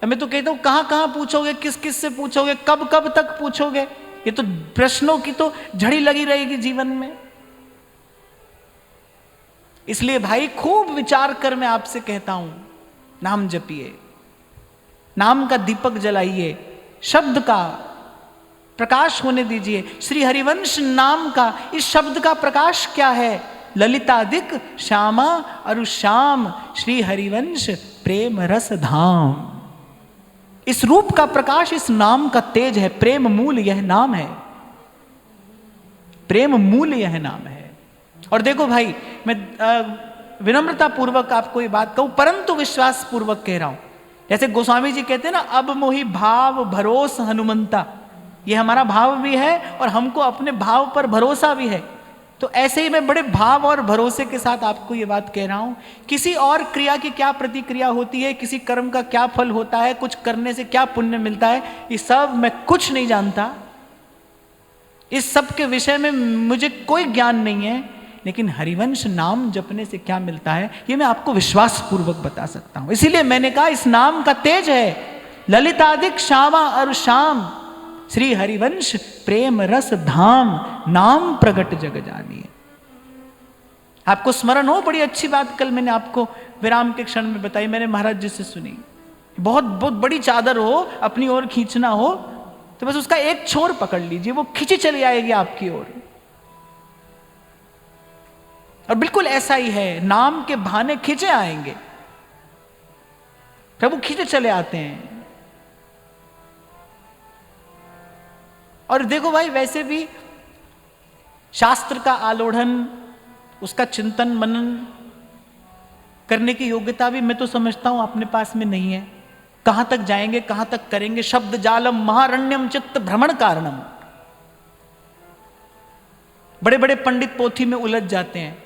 मैं तो कहता हूं कहां कहां पूछोगे, किस किस से पूछोगे, कब कब तक पूछोगे, ये तो प्रश्नों की तो झड़ी लगी रहेगी जीवन में। इसलिए भाई खूब विचार कर मैं आपसे कहता हूं, नाम जपिए, नाम का दीपक जलाइए, शब्द का प्रकाश होने दीजिए। श्री हरिवंश नाम का, इस शब्द का प्रकाश क्या है? ललितादिक श्यामा अरु श्याम श्री हरिवंश प्रेम रस धाम। इस रूप का प्रकाश इस नाम का तेज है। प्रेम मूल यह नाम है, प्रेम मूल यह नाम है। और देखो भाई, मैं विनम्रता पूर्वक आपको ये बात कहूं, परंतु विश्वास पूर्वक कह रहा हूं। जैसे गोस्वामी जी कहते हैं ना, अब मोहि भाव भरोस हनुमंता, ये हमारा भाव भी है और हमको अपने भाव पर भरोसा भी है। तो ऐसे ही मैं बड़े भाव और भरोसे के साथ आपको ये बात कह रहा हूं। किसी और क्रिया की क्या प्रतिक्रिया होती है, किसी कर्म का क्या फल होता है, कुछ करने से क्या पुण्य मिलता है, ये सब मैं कुछ नहीं जानता। इस सब के विषय में मुझे कोई ज्ञान नहीं है, लेकिन हरिवंश नाम जपने से क्या मिलता है ये मैं आपको विश्वास पूर्वक बता सकता हूं। इसीलिए मैंने कहा इस नाम का तेज है। ललितादिक श्यामा और श्याम श्री हरिवंश प्रेम रस धाम, नाम प्रगट जग जानिए। आपको स्मरण हो, बड़ी अच्छी बात कल मैंने आपको विराम के क्षण में बताई, मैंने महाराज जी से सुनी। बहुत बहुत बड़ी चादर हो, अपनी ओर खींचना हो तो बस उसका एक छोर पकड़ लीजिए, वो खींची चली आएगी आपकी ओर। और बिल्कुल ऐसा ही है, नाम के बहाने खींचे आएंगे, प्रभु खींचे चले आते हैं। और देखो भाई, वैसे भी शास्त्र का आलोढ़न, उसका चिंतन मनन करने की योग्यता भी मैं तो समझता हूं अपने पास में नहीं है। कहां तक जाएंगे, कहां तक करेंगे। शब्द जालम महारण्यम चित्त भ्रमण कारणम। बड़े बड़े पंडित पोथी में उलझ जाते हैं,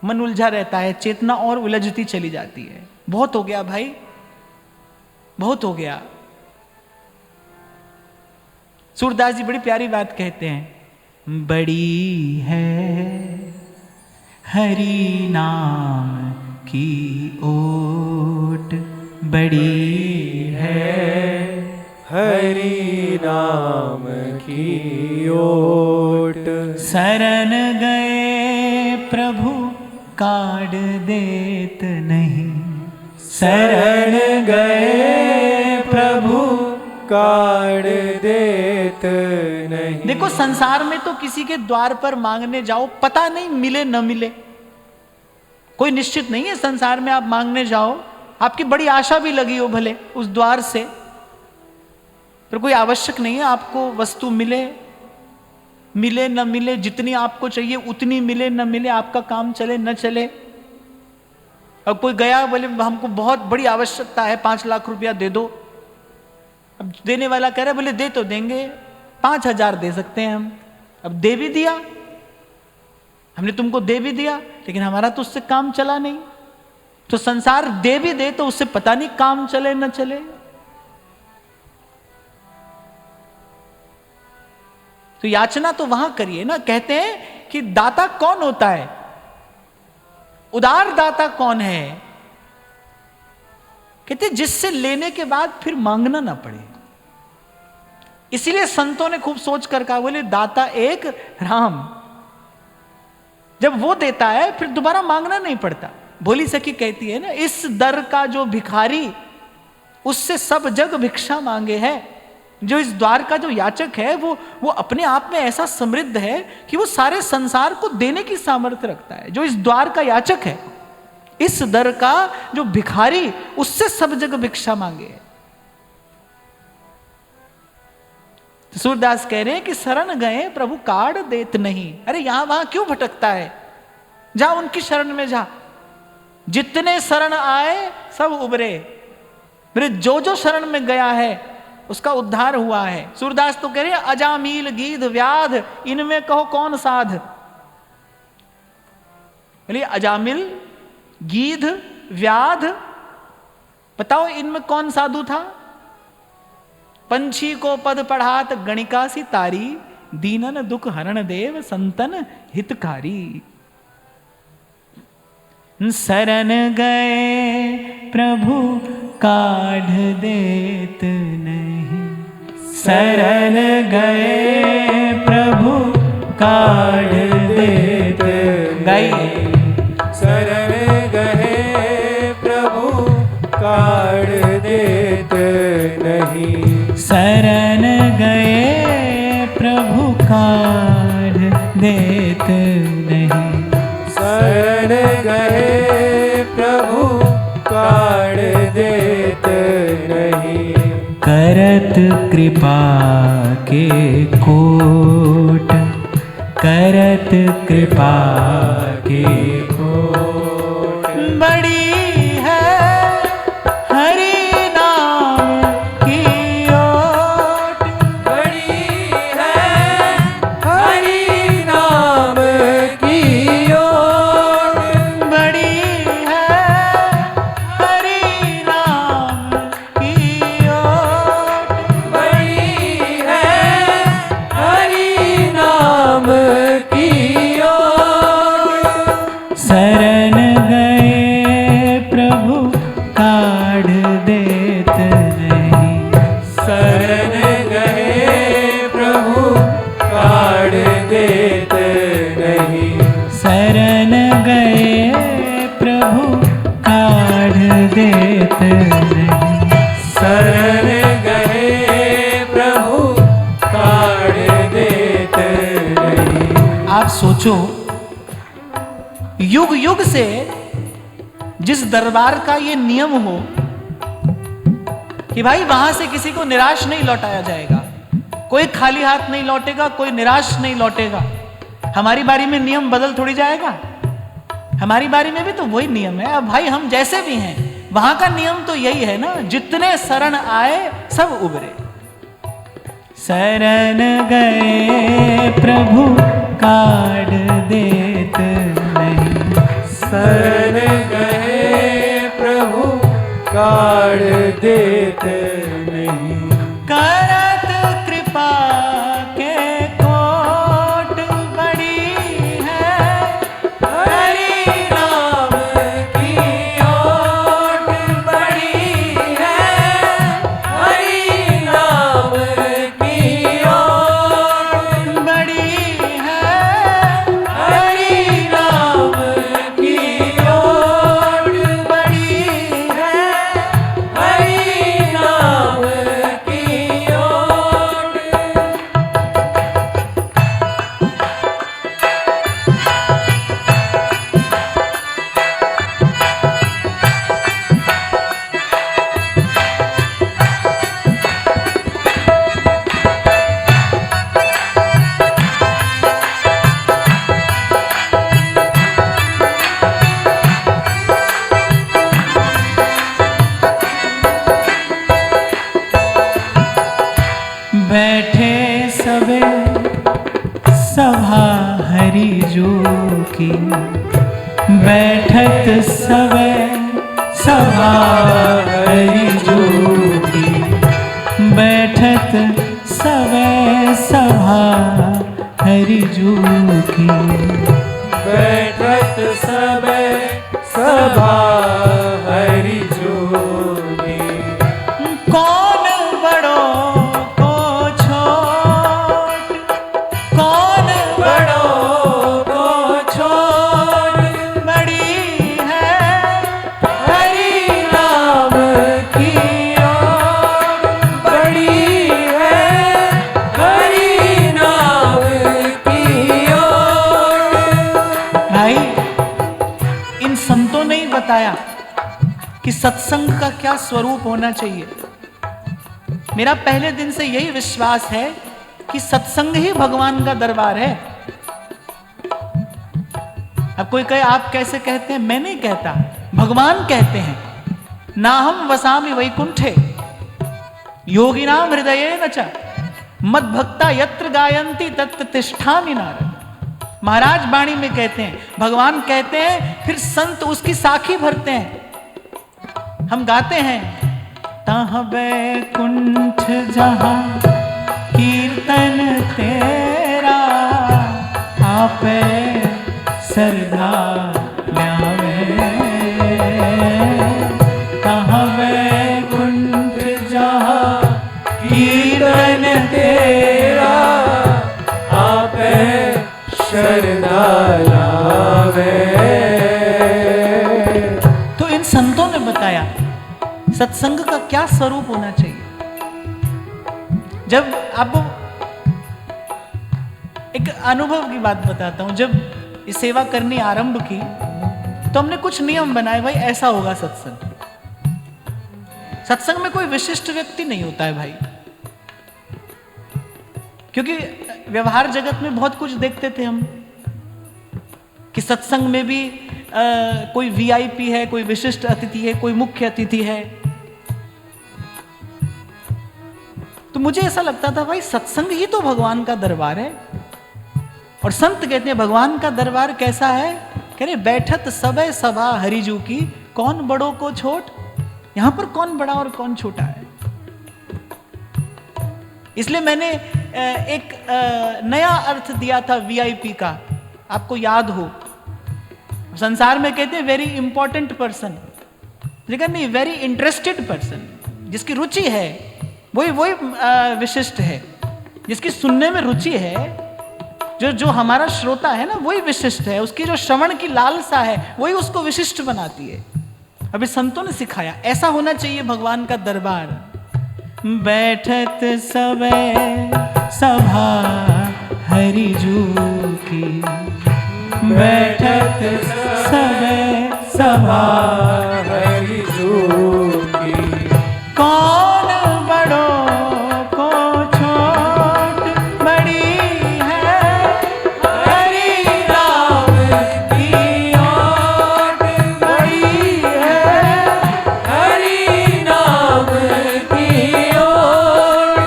मन उलझा रहता है, चेतना और उलझती चली जाती है। बहुत हो गया भाई, बहुत हो गया। सूरदास जी बड़ी प्यारी बात कहते हैं, बड़ी है हरि नाम की ओट, बड़ी है हरि नाम की ओट। शरण गए प्रभु काढ़ देत नहीं, शरण गए प्रभु काढ़ देत नहीं। देखो संसार में तो किसी के द्वार पर मांगने जाओ, पता नहीं मिले न मिले, कोई निश्चित नहीं है। संसार में आप मांगने जाओ, आपकी बड़ी आशा भी लगी हो भले उस द्वार से, पर कोई आवश्यक नहीं है आपको वस्तु मिले मिले न मिले, जितनी आपको चाहिए उतनी मिले न मिले, आपका काम चले न चले। अब कोई गया बोले हमको बहुत बड़ी आवश्यकता है, 5 लाख रुपया दे दो। अब देने वाला कह रहा है बोले दे तो देंगे, 5,000 दे सकते हैं हम। अब दे भी दिया, हमने तुमको दे भी दिया, लेकिन हमारा तो उससे काम चला नहीं। तो संसार दे भी दे तो उससे पता नहीं काम चले न चले। तो याचना तो वहां करिए ना। कहते हैं कि दाता कौन होता है, उदार दाता कौन है? कहते जिससे लेने के बाद फिर मांगना ना पड़े। इसीलिए संतों ने खूब सोच कर कहा, बोले दाता एक राम। जब वो देता है फिर दोबारा मांगना नहीं पड़ता। भोली सखी कहती है ना, इस दर का जो भिखारी उससे सब जग भिक्षा मांगे है। जो इस द्वार का जो याचक है वो अपने आप में ऐसा समृद्ध है कि वो सारे संसार को देने की सामर्थ्य रखता है। जो इस द्वार का याचक है, इस दर का जो भिखारी, उससे सब जग भिक्षा मांगे। तो सूरदास कह रहे हैं कि शरण गए प्रभु काढ़ देत नहीं। अरे यहां वहां क्यों भटकता है? जा उनकी शरण में जा। जितने शरण आए सब उबरे। मेरे जो शरण में गया है उसका उद्धार हुआ है। सूरदास तो कह रहे हैं अजामिल गीध व्याध इनमें कहो कौन साध। बोलिए अजामिल गीध व्याध, बताओ इनमें कौन साधु था? पंछी को पद पढ़ात गणिका सी तारी, दीनन दुख हरण देव संतन हितकारी। शरण गए प्रभु काढ़ देत नहीं, शरण गए प्रभु काढ़ देत नहीं। शरण गए प्रभु काढ़ देत नहीं, शरण गए प्रभु काढ़ देत नहीं। देत नहीं। करत कृपा के कोट, करत कृपा के कोट। बड़ी है हरि नाम की ओट, बड़ी है हरि नाम की ओट। बड़ी है हरि नाम की ओट, बड़ी है हरि नाम की ओट। शरण गए प्रभु काढ़ देत नहीं, शरण गए प्रभु काढ़ देत नहीं। शरण गए प्रभु काढ़ देत नहीं। शरण गए प्रभु काढ़ देत नहीं। आप सोचो, युग युग से जिस दरबार का ये नियम हो कि भाई वहां से किसी को निराश नहीं लौटाया जाएगा, कोई खाली हाथ नहीं लौटेगा, कोई निराश नहीं लौटेगा, हमारी बारी में नियम बदल थोड़ी जाएगा। हमारी बारी में भी तो वही नियम है। अब भाई हम जैसे भी हैं, वहां का नियम तो यही है ना, जितने शरण आए सब उबरे। शरण गए प्रभु काढ़ देत नहीं, शरण गए प्रभु काढ़ देत नहीं। करत कृपा के कोट, बड़ी है हरि नाम की ओट। बड़ी है हरि नाम की ओट। बड़ी है हरि नाम की ओट। बड़ी है हरि नाम की ओट। बैठे सबे सभा हरि जो की, बैठत सबे सभा हरि जो की, बैठत सबे सभा हरि जो की। बैठत सबे सभा हरि जोगी। कौन बड़ो को छोट, कौन बड़ो को छोड़। बड़ी है हरि नाम की ओट। बड़ी है हरि नाम की ओट। भाई, इन संतों ने ही बताया कि सत्संग का क्या स्वरूप होना चाहिए। मेरा पहले दिन से यही विश्वास है कि सत्संग ही भगवान का दरबार है। अब कोई कहे आप कैसे कहते हैं, मैं नहीं कहता, भगवान कहते हैं। ना हम वसामि वैकुंठे योगिनाम हृदये न च मद्भक्ता यत्र गायन्ति तत्र तिष्ठामि नारद। महाराज वाणी में कहते हैं, भगवान कहते हैं, फिर संत उसकी साखी भरते हैं। हम गाते हैं, तहाँ बैकुंठ जहाँ कीर्तन तेरा, आपे श्रद्धा ल्यावे। तहाँ बैकुंठ जहाँ कीर्तन तेरा, आपे शरदा लावे। तो इन संतों ने बताया सत्संग का क्या स्वरूप होना चाहिए। जब आपको एक अनुभव की बात बताता हूं, जब ये सेवा करनी आरंभ की तो हमने कुछ नियम बनाए, भाई ऐसा होगा सत्संग। सत्संग में कोई विशिष्ट व्यक्ति नहीं होता है भाई, क्योंकि व्यवहार जगत में बहुत कुछ देखते थे हम कि सत्संग में भी कोई वीआईपी है, कोई विशिष्ट अतिथि है, कोई मुख्य अतिथि है। तो मुझे ऐसा लगता था भाई सत्संग ही तो भगवान का दरबार है। और संत कहते हैं भगवान का दरबार कैसा है, कह रहे बैठत सबे सभा हरिजू की, कौन बड़ों को छोट। यहां पर कौन बड़ा और कौन छोटा है। इसलिए मैंने एक नया अर्थ दिया था वीआईपी का, आपको याद हो। संसार में कहते हैं वेरी इंपॉर्टेंट पर्सन, लेकिन नहीं, वेरी इंटरेस्टेड पर्सन, जिसकी रुचि है वही विशिष्ट है, जिसकी सुनने में रुचि है, जो हमारा श्रोता है ना वही विशिष्ट है, उसकी जो श्रवण की लालसा है वही उसको विशिष्ट बनाती है। अभी संतों ने सिखाया ऐसा होना चाहिए भगवान का दरबार। बैठत सबे सभा हरिजू की, बैठत सबे सभा हरिजू की, कौन बड़ों को छोट बड़ी है, हरि नाम की ओट बड़ी है, हरि नाम की ओट।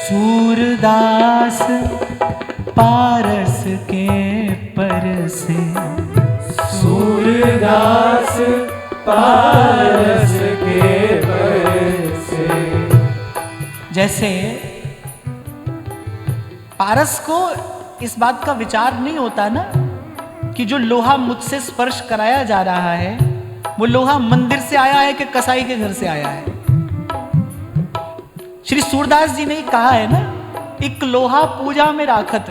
सूरदास पारस के परसे, सूरदास पारस के परसे। जैसे पारस को इस बात का विचार नहीं होता ना कि जो लोहा मुझसे स्पर्श कराया जा रहा है वो लोहा मंदिर से आया है कि कसाई के घर से आया है। श्री सूरदास जी ने कहा है ना, एक लोहा पूजा में राखत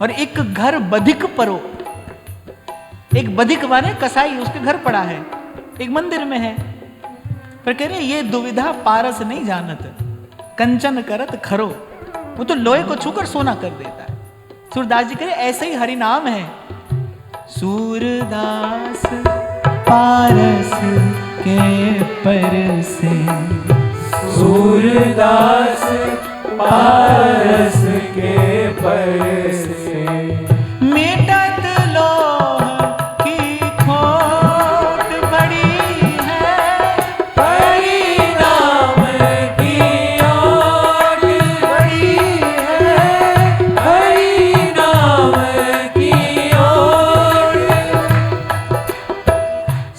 और एक घर बधिक परो। एक बधिक माने कसाई, उसके घर पड़ा है, एक मंदिर में है। पर कह रहे ये दुविधा पारस नहीं जानत, कंचन करत खरो। वो तो लोहे को छूकर सोना कर देता है। सूरदास जी कह रहे ऐसे ही हरि नाम है। सूरदास पारस के परसे, सूरदास पारस के परसे। मिटत लोह की खोट बड़ी है, हरि नाम की ओट बड़ी है, हरि नाम की ओट।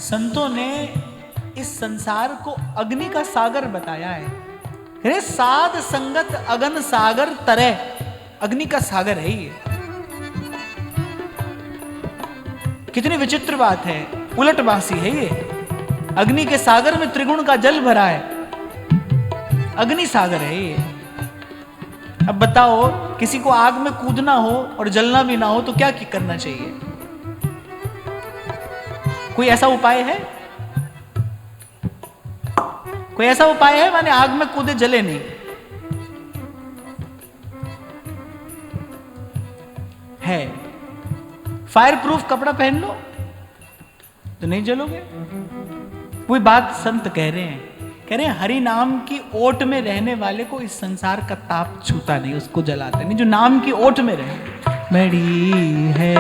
संतों ने इस संसार को अग्नि का सागर बताया है। अरे साध संगत अगन सागर तरह, अग्नि का सागर है ये। कितनी विचित्र बात है, उलटबासी है ये। अग्नि के सागर में त्रिगुण का जल भरा है, अग्नि सागर है ये। अब बताओ किसी को आग में कूदना हो और जलना भी ना हो तो क्या करना चाहिए? कोई ऐसा उपाय है? कोई ऐसा उपाय है माने आग में कूदे जले नहीं? है। फायर प्रूफ कपड़ा पहन लो तो नहीं जलोगे। कोई बात संत कह रहे हैं हरि नाम की ओट में रहने वाले को इस संसार का ताप छूता नहीं, उसको जलाते नहीं। जो नाम की ओट में रहे, बड़ी है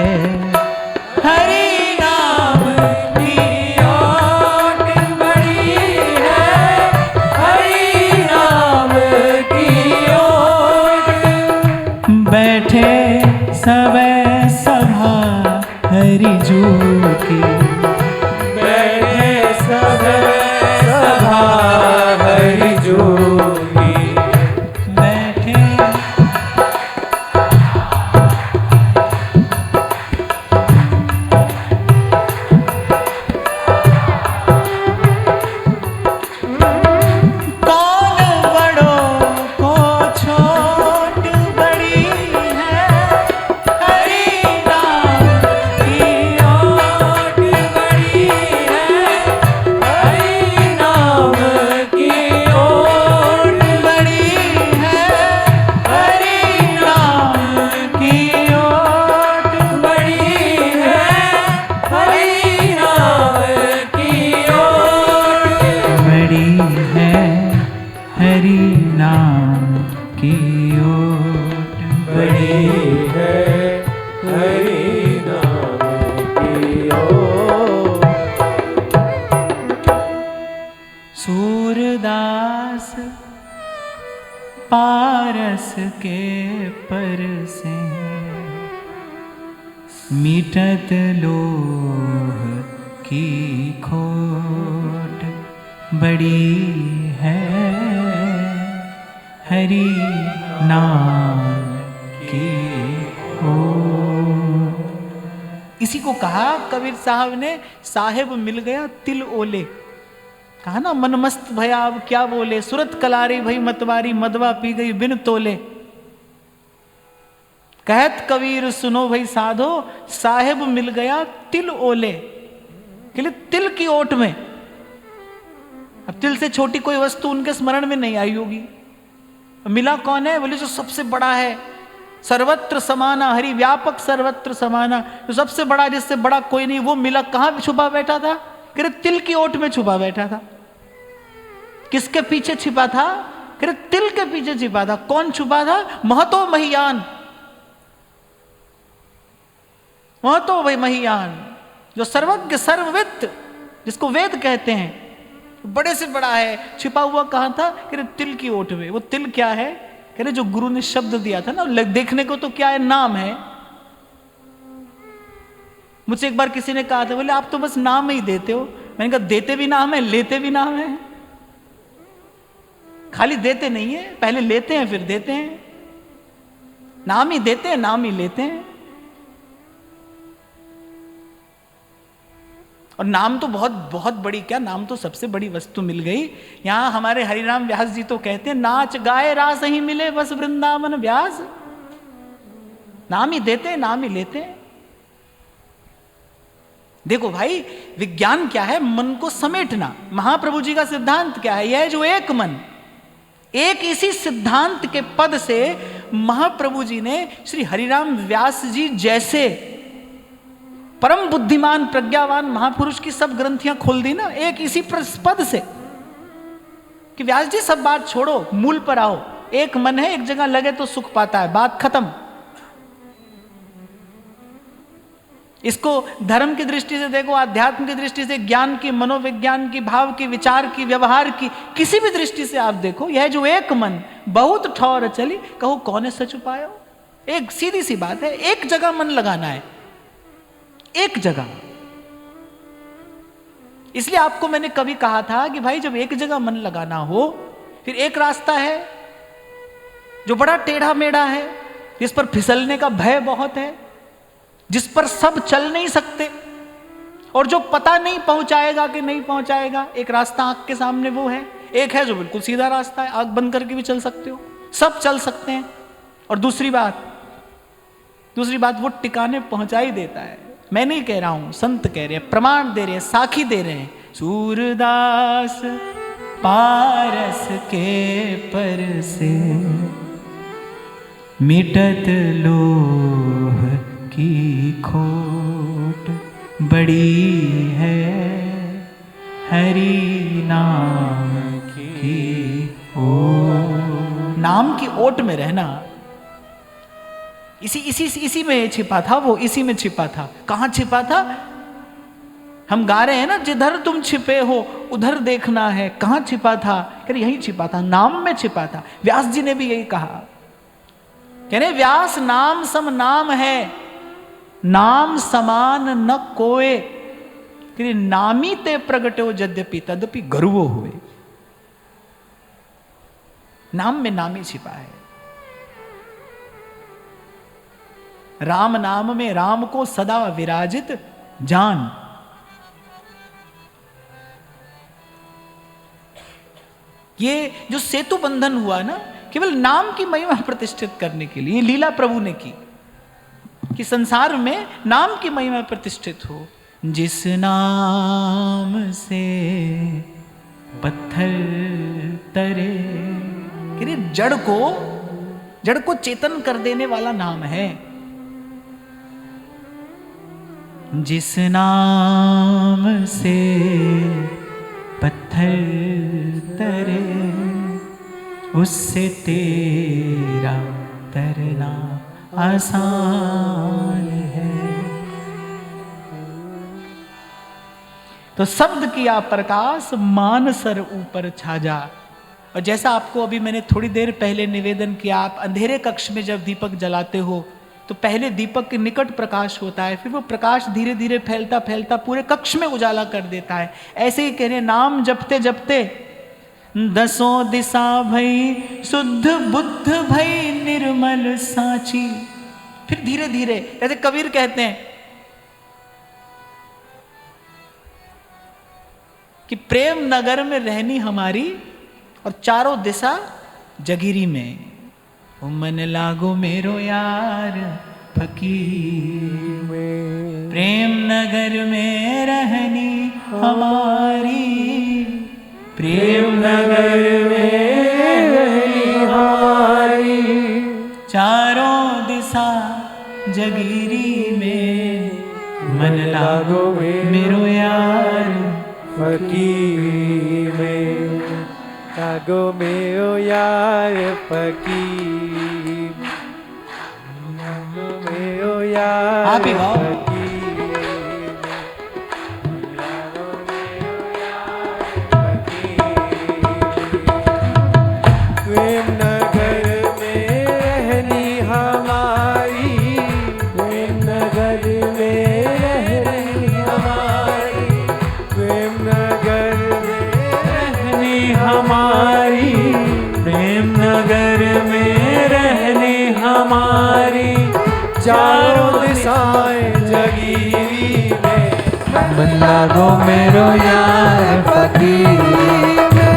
हरि नाम की ओट बड़ी है, हरि नाम की ओट। बैठे सबे सभा हरिजू की, बैठे सबे सभा हरिजू की। बैठे हरि नाम की ओट बड़ी है हरि नाम की ओट। सूरदास पारस के पर से मिटत लोह की खोट बड़ी है हरि नाम की ओट। इसी को कहा कबीर साहब ने, साहेब मिल गया तिल ओले। कहा ना, मन मस्त भया अब क्या बोले, सुरत कलारी भई मतवारी, मदवा पी गई बिन तोले। कहत कबीर सुनो भाई साधो, साहेब मिल गया तिल ओले, के लिए तिल की ओट में। अब तिल से छोटी कोई वस्तु उनके स्मरण में नहीं आई होगी। मिला कौन है? बोले जो सबसे बड़ा है, सर्वत्र समाना, हरि व्यापक सर्वत्र समाना, जो सबसे बड़ा, जिससे बड़ा कोई नहीं, वो मिला। कहां छुपा बैठा था? कह रहे तिल की ओट में छुपा बैठा था। किसके पीछे छिपा था? कह रहे तिल के पीछे छिपा था। कौन छुपा था? महतो महियान, महतो भाई महियान, जो सर्वज्ञ सर्ववित्त, जिसको वेद कहते हैं, बड़े से बड़ा है, छिपा हुआ कहां था? कह रहे तिल की ओट में। वो तिल क्या है? कह रहे जो गुरु ने शब्द दिया था ना, देखने को तो क्या है, नाम है। मुझसे एक बार किसी ने कहा था, बोले आप तो बस नाम ही देते हो। मैंने कहा देते भी नाम है, लेते भी नाम है। खाली देते नहीं है, पहले लेते हैं फिर देते हैं। नाम ही देते हैं, नाम ही लेते हैं। और नाम तो बहुत बहुत बड़ी, क्या नाम तो सबसे बड़ी वस्तु मिल गई। यहां हमारे हरिराम व्यास जी तो कहते हैं, नाच गाए रास ही मिले बस वृंदावन व्यास। नाम ही देते हैं, नाम ही लेते हैं। देखो भाई, विज्ञान क्या है? मन को समेटना। महाप्रभु जी का सिद्धांत क्या है? यह जो एक मन, एक इसी सिद्धांत के पद से महाप्रभु जी ने श्री हरिराम व्यास जी जैसे परम बुद्धिमान प्रज्ञावान महापुरुष की सब ग्रंथियां खोल दी ना, एक इसी पद से कि व्यास जी सब बात छोड़ो, मूल पर आओ। एक मन है, एक जगह लगे तो सुख पाता है, बात खत्म। इसको धर्म की दृष्टि से देखो, आध्यात्म की दृष्टि से, ज्ञान की, मनोविज्ञान की, भाव की, विचार की, व्यवहार की, किसी भी दृष्टि से आप देखो, यह जो एक मन बहुत ठौर चली, कहो कौन है सच उपायो। एक सीधी सी बात है, एक जगह मन लगाना है, एक जगह। इसलिए आपको मैंने कभी कहा था कि भाई जब एक जगह मन लगाना हो, फिर एक रास्ता है जो बड़ा टेढ़ा मेढ़ा है, जिस पर फिसलने का भय बहुत है, जिस पर सब चल नहीं सकते, और जो पता नहीं पहुंचाएगा कि नहीं पहुंचाएगा। एक रास्ता आंख के सामने वो है, एक है जो बिल्कुल सीधा रास्ता है, आंख बंद करके भी चल सकते हो, सब चल सकते हैं। और दूसरी बात वो टिकाने पहुंचा ही देता है। मैं नहीं कह रहा हूं, संत कह रहे हैं, प्रमाण दे रहे हैं, साखी दे रहे हैं। सूरदास पारस के पर से मिटत लोह की खोट बड़ी है हरि नाम की ओट। नाम की ओट में रहना, इसी में छिपा था वो, इसी में छिपा था। कहां छिपा था? हम गा रहे हैं ना, जिधर तुम छिपे हो उधर देखना है। कहां छिपा था? कह रहे यहीं छिपा था, नाम में छिपा था। व्यास जी ने भी यही कहा, कह रहे व्यास नाम सम नाम है, नाम समान न कोय। कह नामी ते प्रगटो यद्यपि तदपि गर्वो हुए। नाम में नाम ही छिपा है। राम नाम में राम को सदा विराजित जान। ये जो सेतु बंधन हुआ ना, केवल नाम की महिमा प्रतिष्ठित करने के लिए लीला प्रभु ने की, कि संसार में नाम की महिमा प्रतिष्ठित हो। जिस नाम से पत्थर तरे, जड़ को चेतन कर देने वाला नाम है। जिस नाम से पत्थर तरे, उससे तेरा तरना आसान है। तो शब्द किया प्रकाश, मानसर ऊपर छा जा। और जैसा आपको अभी मैंने थोड़ी देर पहले निवेदन किया, आप अंधेरे कक्ष में जब दीपक जलाते हो तो पहले दीपक के निकट प्रकाश होता है, फिर वो प्रकाश धीरे धीरे फैलता फैलता पूरे कक्ष में उजाला कर देता है। ऐसे ही कहने नाम जपते जपते दसों दिशा भई शुद्ध बुद्ध भई निर्मल साची। फिर धीरे धीरे, जैसे कबीर कहते हैं कि प्रेम नगर में रहनी हमारी और चारों दिशा जगीरी में। ओ मन लागो मेरो यार फकीर में, प्रेम नगर में रहनी हमारी, प्रेम नगर में रहनी हमारी, चारों दिशा जगीरी में, मन लागो मेरो यार फकीर में, लागो मेरो यार फकीर, लागो मेरो यार आप ही गाओ। प्रेम नगर में रहनी हमारी, प्रेम नगर में रहनी हमारी, प्रेम नगर में रहनी हमारी, प्रेम नगर में रहनी हमारी, चारों दिशाएं जगीरी में, मन लागो मेरो यार फकीर में,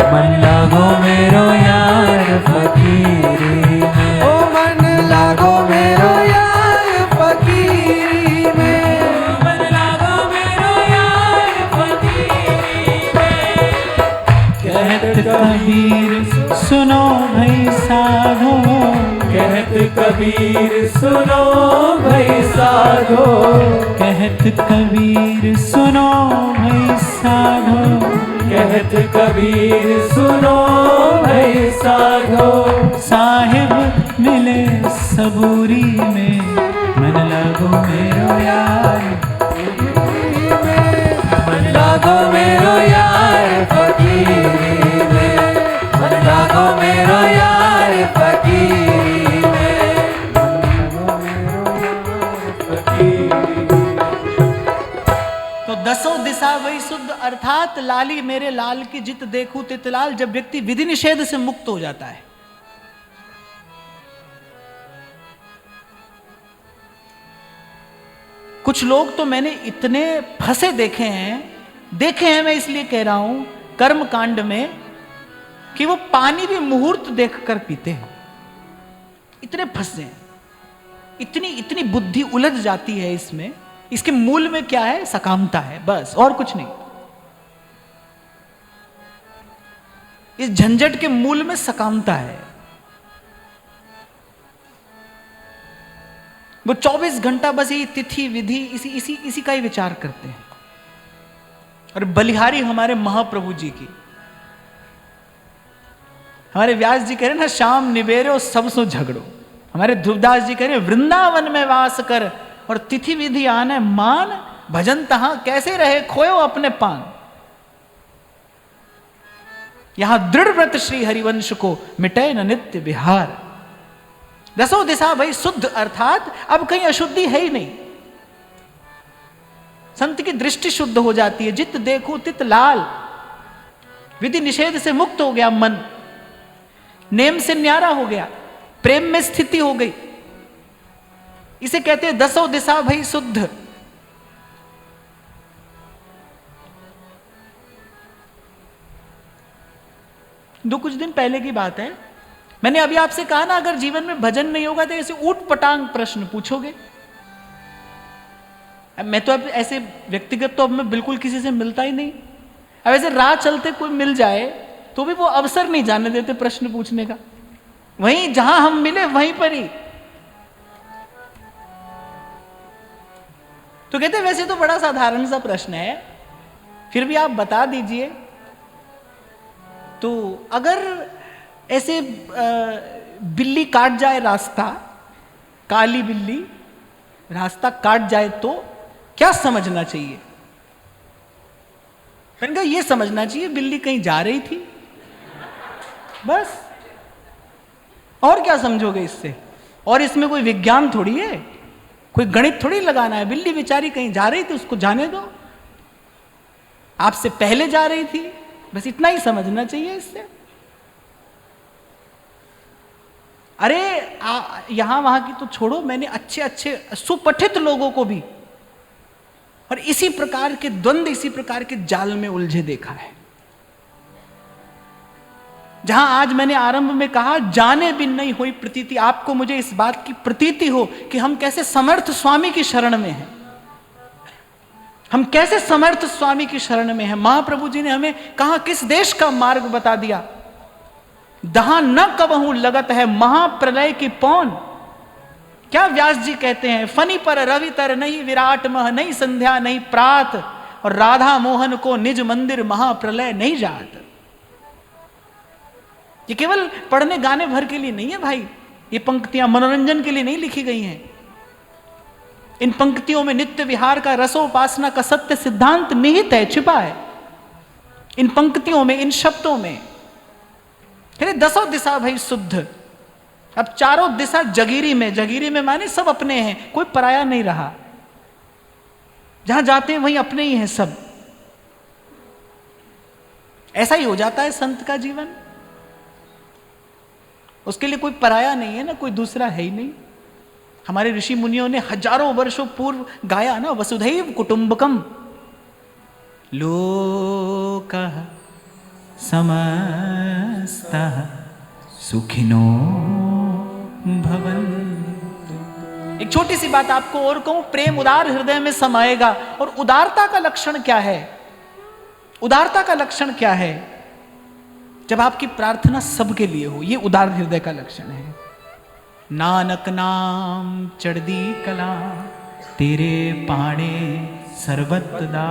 मन लागो मेरो यार फकीरी में, ओ मन लागो मेरो यार फकीरी में, मन लागो मेरो यार फकीरी में। कहत कबीर सुनो भाई साधो, कहत कबीर सुनो भाई साधो, कहत कबीर सुनो भाई साधो, कहत कबीर सुनो भाई साधो, साहिब मिले सबूरी में, मन लागो मेरो यार, मन लागो मेरो यार फकीरी में, मन लागो मेरो यार फकीरी में, मन लागो मेरो यार फकीरी में। तो दसों दिशा वही शुद्ध, अर्थात लाली मेरे लाल की जित देखूं तित लाल। जब व्यक्ति विधि निषेध से मुक्त हो जाता है, कुछ लोग तो मैंने इतने फंसे देखे हैं मैं इसलिए कह रहा हूं कर्म कांड में, कि वो पानी भी मुहूर्त देखकर पीते हैं, इतने फंसे हैं, इतनी बुद्धि उलझ जाती है इसमें। इसके मूल में क्या है? सकामता है, बस, और कुछ नहीं। इस झंझट के मूल में सकामता है। वो 24 घंटा बस ये तिथि विधि इसी का ही विचार करते हैं। और बलिहारी हमारे महाप्रभु जी की, हमारे व्यास जी कह रहे ना, शाम निबेरो सब सो झगड़ो। हमारे ध्रुवदास जी कह रहे वृंदावन में वास कर और तिथि विधि आने मान, भजन तहां कैसे रहे खोयो अपने पान। यहां दृढ़ व्रत श्री हरिवंश को मिटे न नित्य विहार। दसों दिशा भाई शुद्ध, अर्थात अब कहीं अशुद्धि है ही नहीं। संत की दृष्टि शुद्ध हो जाती है, जित देखो तित लाल। विधि निषेध से मुक्त हो गया मन, नेम से न्यारा हो गया, प्रेम में स्थिति हो गई। इसे कहते हैं दसों दिशा भाई शुद्ध। दो कुछ दिन पहले की बात है, मैंने अभी आपसे कहा ना, अगर जीवन में भजन नहीं होगा तो ऐसे ऊट पटांग प्रश्न पूछोगे। अब मैं तो अब ऐसे व्यक्तिगत तो अब मैं बिल्कुल किसी से मिलता ही नहीं। अब ऐसे राह चलते कोई मिल जाए तो भी वो अवसर नहीं जाने देते प्रश्न पूछने का। वहीं जहां हम मिले वहीं पर ही तो कहते वैसे तो बड़ा साधारण सा प्रश्न है, फिर भी आप बता दीजिए। तो अगर ऐसे बिल्ली काट जाए रास्ता, काली बिल्ली रास्ता काट जाए तो क्या समझना चाहिए? मैंने कहा ये समझना चाहिए बिल्ली कहीं जा रही थी, बस। और क्या समझोगे इससे? और इसमें कोई विज्ञान थोड़ी है, कोई गणित थोड़ी लगाना है। बिल्ली बेचारी कहीं जा रही थी, उसको जाने दो, आपसे पहले जा रही थी, बस इतना ही समझना चाहिए इससे। अरे यहां वहां की तो छोड़ो, मैंने अच्छे अच्छे सुपठित लोगों को भी और इसी प्रकार के द्वंद्व, इसी प्रकार के जाल में उलझे देखा है। जहां आज मैंने आरंभ में कहा जाने बिन नहीं हुई प्रतीति, आपको मुझे इस बात की प्रतीति हो कि हम कैसे समर्थ स्वामी की शरण में हैं, हम कैसे समर्थ स्वामी की शरण में हैं। महाप्रभु जी ने हमें कहा किस देश का मार्ग बता दिया, दहां न कबहू लगत है महाप्रलय की पौन। क्या व्यास जी कहते हैं, फनी पर रवि तर नहीं विराट मह, नहीं संध्या नहीं प्रात, और राधा मोहन को निज मंदिर महाप्रलय नहीं जात। ये केवल पढ़ने गाने भर के लिए नहीं है भाई, ये पंक्तियां मनोरंजन के लिए नहीं लिखी गई हैं। इन पंक्तियों में नित्य विहार का रसोपासना का सत्य सिद्धांत निहित है, छिपा है इन पंक्तियों में, इन शब्दों में। अरे दसों दिशा भाई शुद्ध, अब चारों दिशा जगीरी में, जगीरी में माने सब अपने हैं, कोई पराया नहीं रहा। जहां जाते हैं वहीं अपने ही हैं सब। ऐसा ही हो जाता है संत का जीवन, उसके लिए कोई पराया नहीं है ना, कोई दूसरा है ही नहीं। हमारे ऋषि मुनियों ने हजारों वर्षों पूर्व गाया ना, वसुधैव कुटुंबकम लोकः समस्तः सुखिनो भवन्तु। एक छोटी सी बात आपको और कहूं, प्रेम उदार हृदय में समाएगा। और उदारता का लक्षण क्या है? उदारता का लक्षण क्या है? जब आपकी प्रार्थना सबके लिए हो, ये उदार हृदय का लक्षण है। नानक नाम चढ़दी कला, तेरे पाणे सर्वत्र दा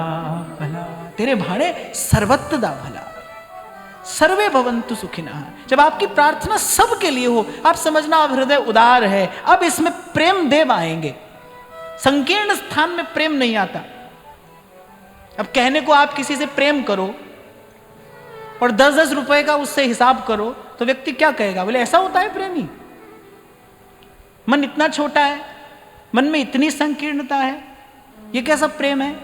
भला, तेरे भाणे सर्वत्र दा भला, सर्वे भवन्तु सुखिनः। जब आपकी प्रार्थना सबके लिए हो, आप समझना अब हृदय उदार है। अब इसमें प्रेम देव आएंगे, संकीर्ण स्थान में प्रेम नहीं आता। अब कहने को आप किसी से प्रेम करो और 10-10 रुपए का उससे हिसाब करो, तो व्यक्ति क्या कहेगा? बोले ऐसा होता है प्रेमी? मन इतना छोटा है, मन में इतनी संकीर्णता है, ये कैसा प्रेम है?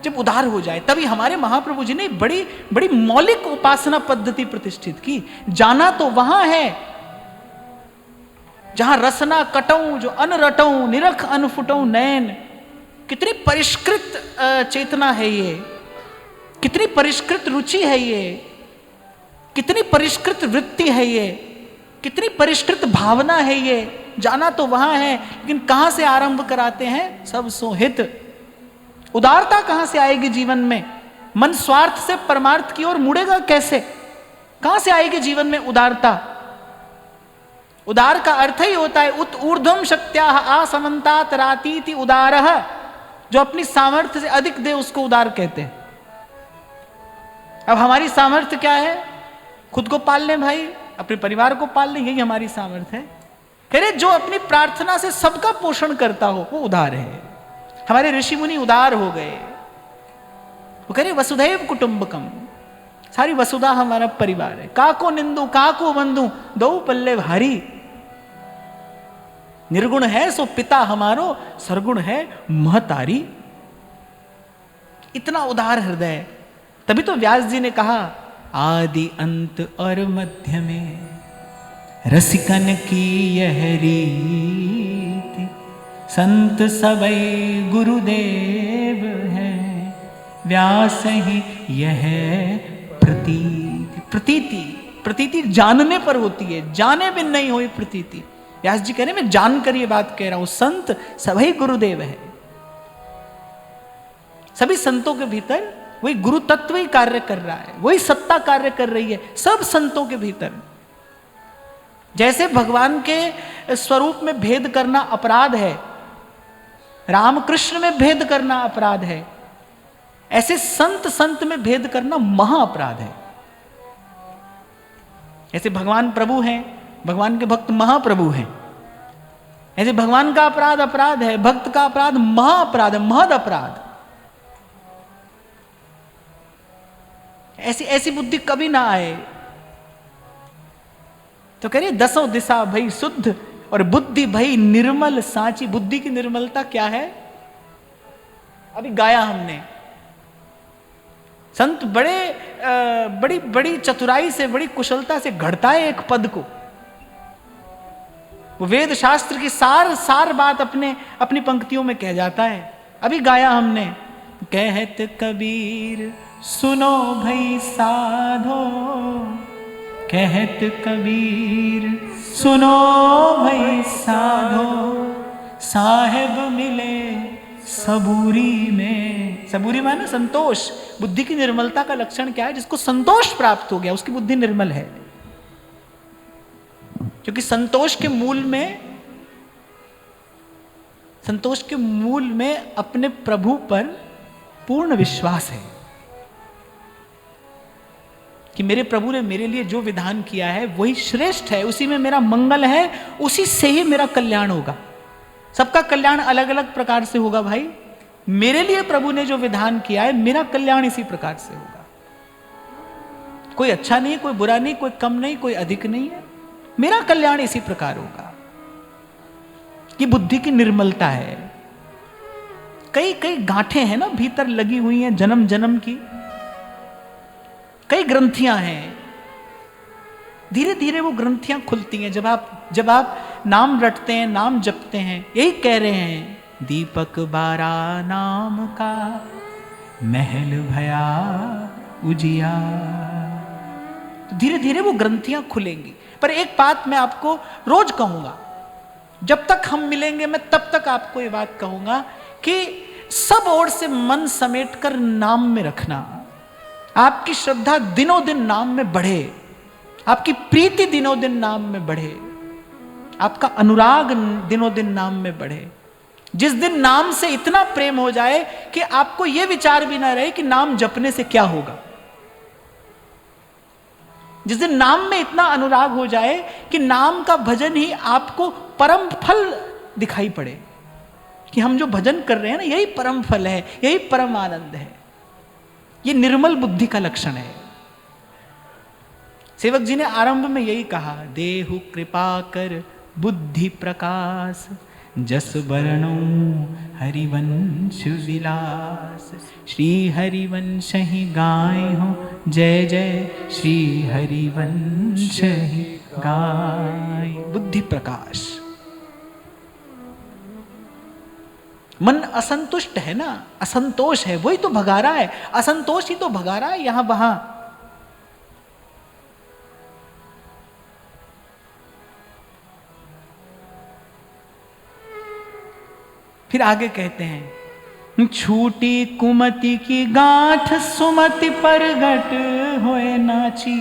जब उदार हो जाए तभी। हमारे महाप्रभु जी ने बड़ी बड़ी मौलिक उपासना पद्धति प्रतिष्ठित की। जाना तो वहां है जहां रसना कटऊं जो अन रटऊं, निरख अनफुटऊं नैन। कितनी परिष्कृत चेतना है ये, कितनी परिष्कृत रुचि है ये, कितनी परिष्कृत वृत्ति है ये, कितनी परिष्कृत भावना है ये। जाना तो वहां है, लेकिन कहां से आरंभ कराते हैं? सब सोहित। उदारता कहां से आएगी जीवन में? मन स्वार्थ से परमार्थ की ओर मुड़ेगा कैसे? कहां से आएगी जीवन में उदारता? उदार का अर्थ ही होता है उत ऊर्ध्वम शक्त्या आसमन्तात रातीति उदारः। जो अपनी सामर्थ्य से अधिक दे उसको उदार कहते हैं। अब हमारी सामर्थ्य क्या है? खुद को पाल लें भाई, अपने परिवार को पाल लें, यही हमारी सामर्थ्य है। कह रहे जो अपनी प्रार्थना से सबका पोषण करता हो वो उदार है। हमारे ऋषि मुनि उदार हो गए। वो कह रहे वसुधैव कुटुंबकम, सारी वसुधा हमारा परिवार है। काको निंदु काको बंधु दो पल्ले भारी। निर्गुण है सो पिता हमारो, सरगुण है महतारी। इतना उदार हृदय। तभी तो व्यास जी ने कहा आदि अंत और मध्य में रसिकन की यह रीति, संत सबई गुरुदेव है, व्यास ही यह प्रतीति। प्रतीति प्रतीति जानने पर होती है, जाने बिन नहीं हुई प्रतीति। व्यास जी कह रहे मैं जानकर ये बात कह रहा हूं, संत सभी गुरुदेव है। सभी संतों के भीतर वही गुरु तत्व ही कार्य कर रहा है, वही सत्ता कार्य कर रही है सब संतों के भीतर। जैसे भगवान के स्वरूप में भेद करना अपराध है, रामकृष्ण में भेद करना अपराध है, ऐसे संत संत में भेद करना महा अपराध है। ऐसे भगवान प्रभु हैं, भगवान के भक्त महाप्रभु हैं। ऐसे भगवान का अपराध अपराध है, भक्त का अपराध महा अपराध है, महद अपराध। ऐसी ऐसी बुद्धि कभी ना आए। तो कह रही दसों दिशा भई शुद्ध और बुद्धि भई निर्मल साची। बुद्धि की निर्मलता क्या है? अभी गाया हमने। संत बड़ी बड़ी चतुराई से, बड़ी कुशलता से घड़ता है एक पद को। वो वेद शास्त्र की सार बात अपनी पंक्तियों में कह जाता है। अभी गाया हमने, कहत कबीर सुनो भई साधो, कहत कबीर सुनो भई साधो, साहेब मिले सबूरी में। सबूरी माने संतोष। बुद्धि की निर्मलता का लक्षण क्या है? जिसको संतोष प्राप्त हो गया उसकी बुद्धि निर्मल है। क्योंकि संतोष के मूल में अपने प्रभु पर पूर्ण विश्वास है कि मेरे प्रभु ने मेरे लिए जो विधान किया है वही श्रेष्ठ है, उसी में मेरा मंगल है, उसी से ही मेरा कल्याण होगा। सबका कल्याण अलग अलग प्रकार से होगा भाई। मेरे लिए प्रभु ने जो विधान किया है, मेरा कल्याण इसी प्रकार से होगा। कोई अच्छा नहीं, कोई बुरा नहीं, कोई कम नहीं, कोई अधिक नहीं है। मेरा कल्याण इसी प्रकार होगा। ये बुद्धि की निर्मलता है। कई कई गांठें हैं ना भीतर लगी हुई हैं जन्म जन्म की, कई ग्रंथियां हैं। धीरे धीरे वो ग्रंथियां खुलती हैं जब आप नाम रटते हैं, नाम जपते हैं। यही कह रहे हैं, दीपक बारा नाम का महल भया उजिया। तो धीरे धीरे वो ग्रंथियां खुलेंगी। पर एक बात मैं आपको रोज कहूंगा, जब तक हम मिलेंगे मैं तब तक आपको ये बात कहूंगा कि सब ओर से मन समेट कर नाम में रखना। आपकी श्रद्धा दिनों दिन नाम में बढ़े, आपकी प्रीति दिनों दिन नाम में बढ़े, आपका अनुराग दिनों दिन नाम में बढ़े। जिस दिन नाम से इतना प्रेम हो जाए कि आपको यह विचार भी ना रहे कि नाम जपने से क्या होगा, जिस दिन नाम में इतना अनुराग हो जाए कि नाम का भजन ही आपको परम फल दिखाई पड़े, कि हम जो भजन कर रहे हैं ना यही परम फल है, यही परम आनंद है। ये निर्मल बुद्धि का लक्षण है। सेवक जी ने आरंभ में यही कहा, देहु कृपा कर बुद्धि प्रकाश, जस वर्णो हरिवंश विलास। श्री हरिवंश ही गाय हो, जय जय श्री हरिवंश ही गाय। बुद्धि प्रकाश। मन असंतुष्ट है ना, असंतोष है, वही तो भगा रहा है। असंतोष ही तो भगा रहा है यहां वहां। फिर आगे कहते हैं, छूटी कुमति की गांठ सुमति परगट होए नाची।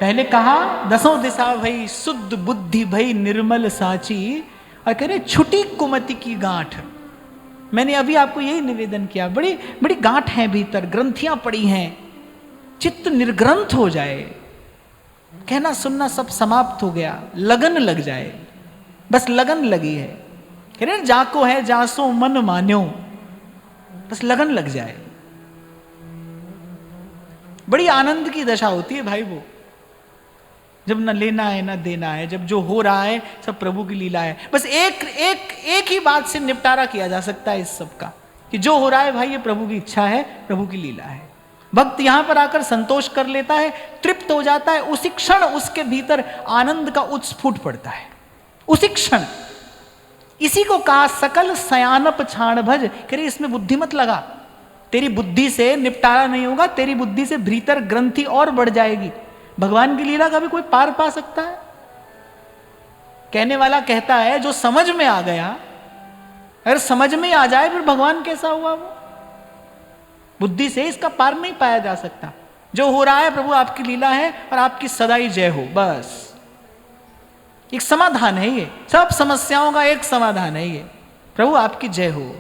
पहले कहा दसों दिशा भई शुद्ध बुद्धि भई निर्मल साची, और कह रहे छुटी कुमति की गांठ। मैंने अभी आपको यही निवेदन किया, बड़ी बड़ी गांठ है भीतर, ग्रंथियां पड़ी हैं। चित्त निर्ग्रंथ हो जाए, कहना सुनना सब समाप्त हो गया, लगन लग जाए, बस लगन लगी है। कह रहे जाको है जासो मन मान्यो, बस लगन लग जाए। बड़ी आनंद की दशा होती है भाई वो, जब न लेना है न देना है, जब जो हो रहा है सब प्रभु की लीला है। बस एक ही बात से निपटारा किया जा सकता है इस सब का, कि जो हो रहा है भाई ये प्रभु की इच्छा है, प्रभु की लीला है। भक्त यहां पर आकर संतोष कर लेता है, तृप्त हो जाता है, उसी क्षण उसके भीतर आनंद का उत्स्फूट पड़ता है, उसी क्षण। इसी को कहा सकल सयानप छाण भज। कह रही इसमें बुद्धि मत लगा, तेरी बुद्धि से निपटारा नहीं होगा, तेरी बुद्धि से भीतर ग्रंथि और बढ़ जाएगी। भगवान की लीला का भी कोई पार पा सकता है? कहने वाला कहता है जो समझ में आ गया, अगर समझ में आ जाए फिर भगवान कैसा हुआ वो? बुद्धि से इसका पार नहीं पाया जा सकता। जो हो रहा है प्रभु आपकी लीला है और आपकी सदाई जय हो, बस एक समाधान है ये, सब समस्याओं का एक समाधान है ये, प्रभु आपकी जय हो।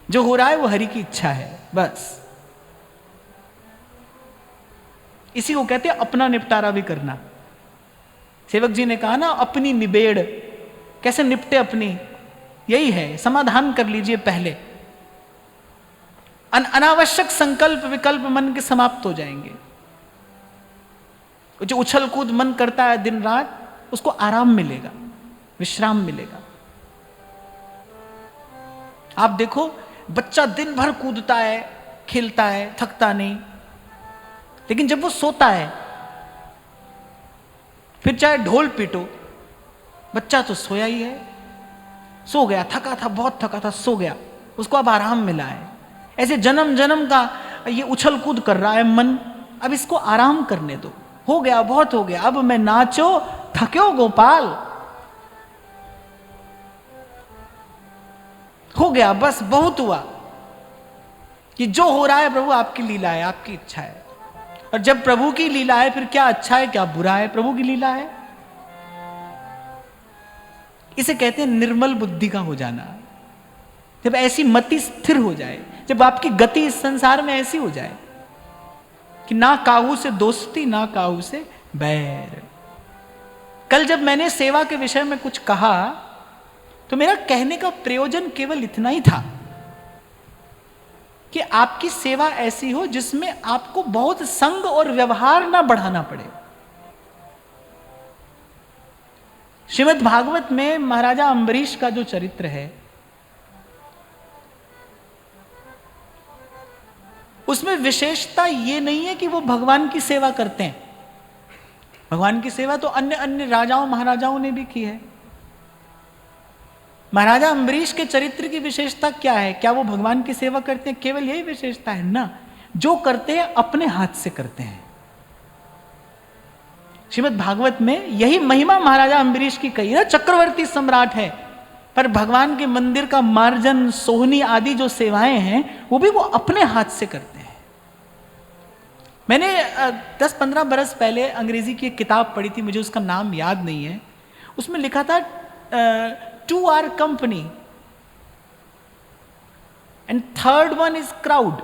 जो हो रहा है वो हरि की इच्छा है, बस। इसी को कहते हैं अपना निपटारा भी करना। सेवक जी ने कहा ना, अपनी निबेड़, कैसे निपटे अपनी, यही है, समाधान कर लीजिए पहले। अनावश्यक संकल्प विकल्प मन के समाप्त हो जाएंगे। जो उछल कूद मन करता है दिन रात, उसको आराम मिलेगा, विश्राम मिलेगा। आप देखो, बच्चा दिन भर कूदता है, खेलता है, थकता नहीं, लेकिन जब वो सोता है, फिर चाहे ढोल पीटो, बच्चा तो सोया ही है, सो गया, थका था, बहुत थका था, सो गया, उसको अब आराम मिला है। ऐसे जन्म जन्म का ये उछल कूद कर रहा है मन, अब इसको आराम करने दो, हो गया, बहुत हो गया, अब मैं नाचो थक्यो गोपाल, हो गया, बस बहुत हुआ। कि जो हो रहा है प्रभु आपकी लीला है, आपकी इच्छा है। और जब प्रभु की लीला है, फिर क्या अच्छा है क्या बुरा है, प्रभु की लीला है। इसे कहते हैं निर्मल बुद्धि का हो जाना। जब ऐसी मति स्थिर हो जाए, जब आपकी गति इस संसार में ऐसी हो जाए कि ना काहू से दोस्ती, ना काहू से बैर। कल जब मैंने सेवा के विषय में कुछ कहा, तो मेरा कहने का प्रयोजन केवल इतना ही था कि आपकी सेवा ऐसी हो जिसमें आपको बहुत संग और व्यवहार ना बढ़ाना पड़े। श्रीमद् भागवत में महाराजा अम्बरीश का जो चरित्र है, उसमें विशेषता ये नहीं है कि वो भगवान की सेवा करते हैं। भगवान की सेवा तो अन्य अन्य राजाओं महाराजाओं ने भी की है। महाराजा अम्बरीश के चरित्र की विशेषता क्या है? क्या वो भगवान की सेवा करते हैं? केवल यही विशेषता है ना, जो करते हैं अपने हाथ से करते हैं। श्रीमद् भागवत में यही महिमा महाराजा अम्बरीश की कही है। चक्रवर्ती सम्राट है, पर भगवान के मंदिर का मार्जन, सोहनी आदि जो सेवाएं हैं, वो भी वो अपने हाथ से करते हैं। मैंने 10-15 बरस पहले अंग्रेजी की एक किताब पढ़ी थी, मुझे उसका नाम याद नहीं है। उसमें लिखा था two are company and third one is crowd।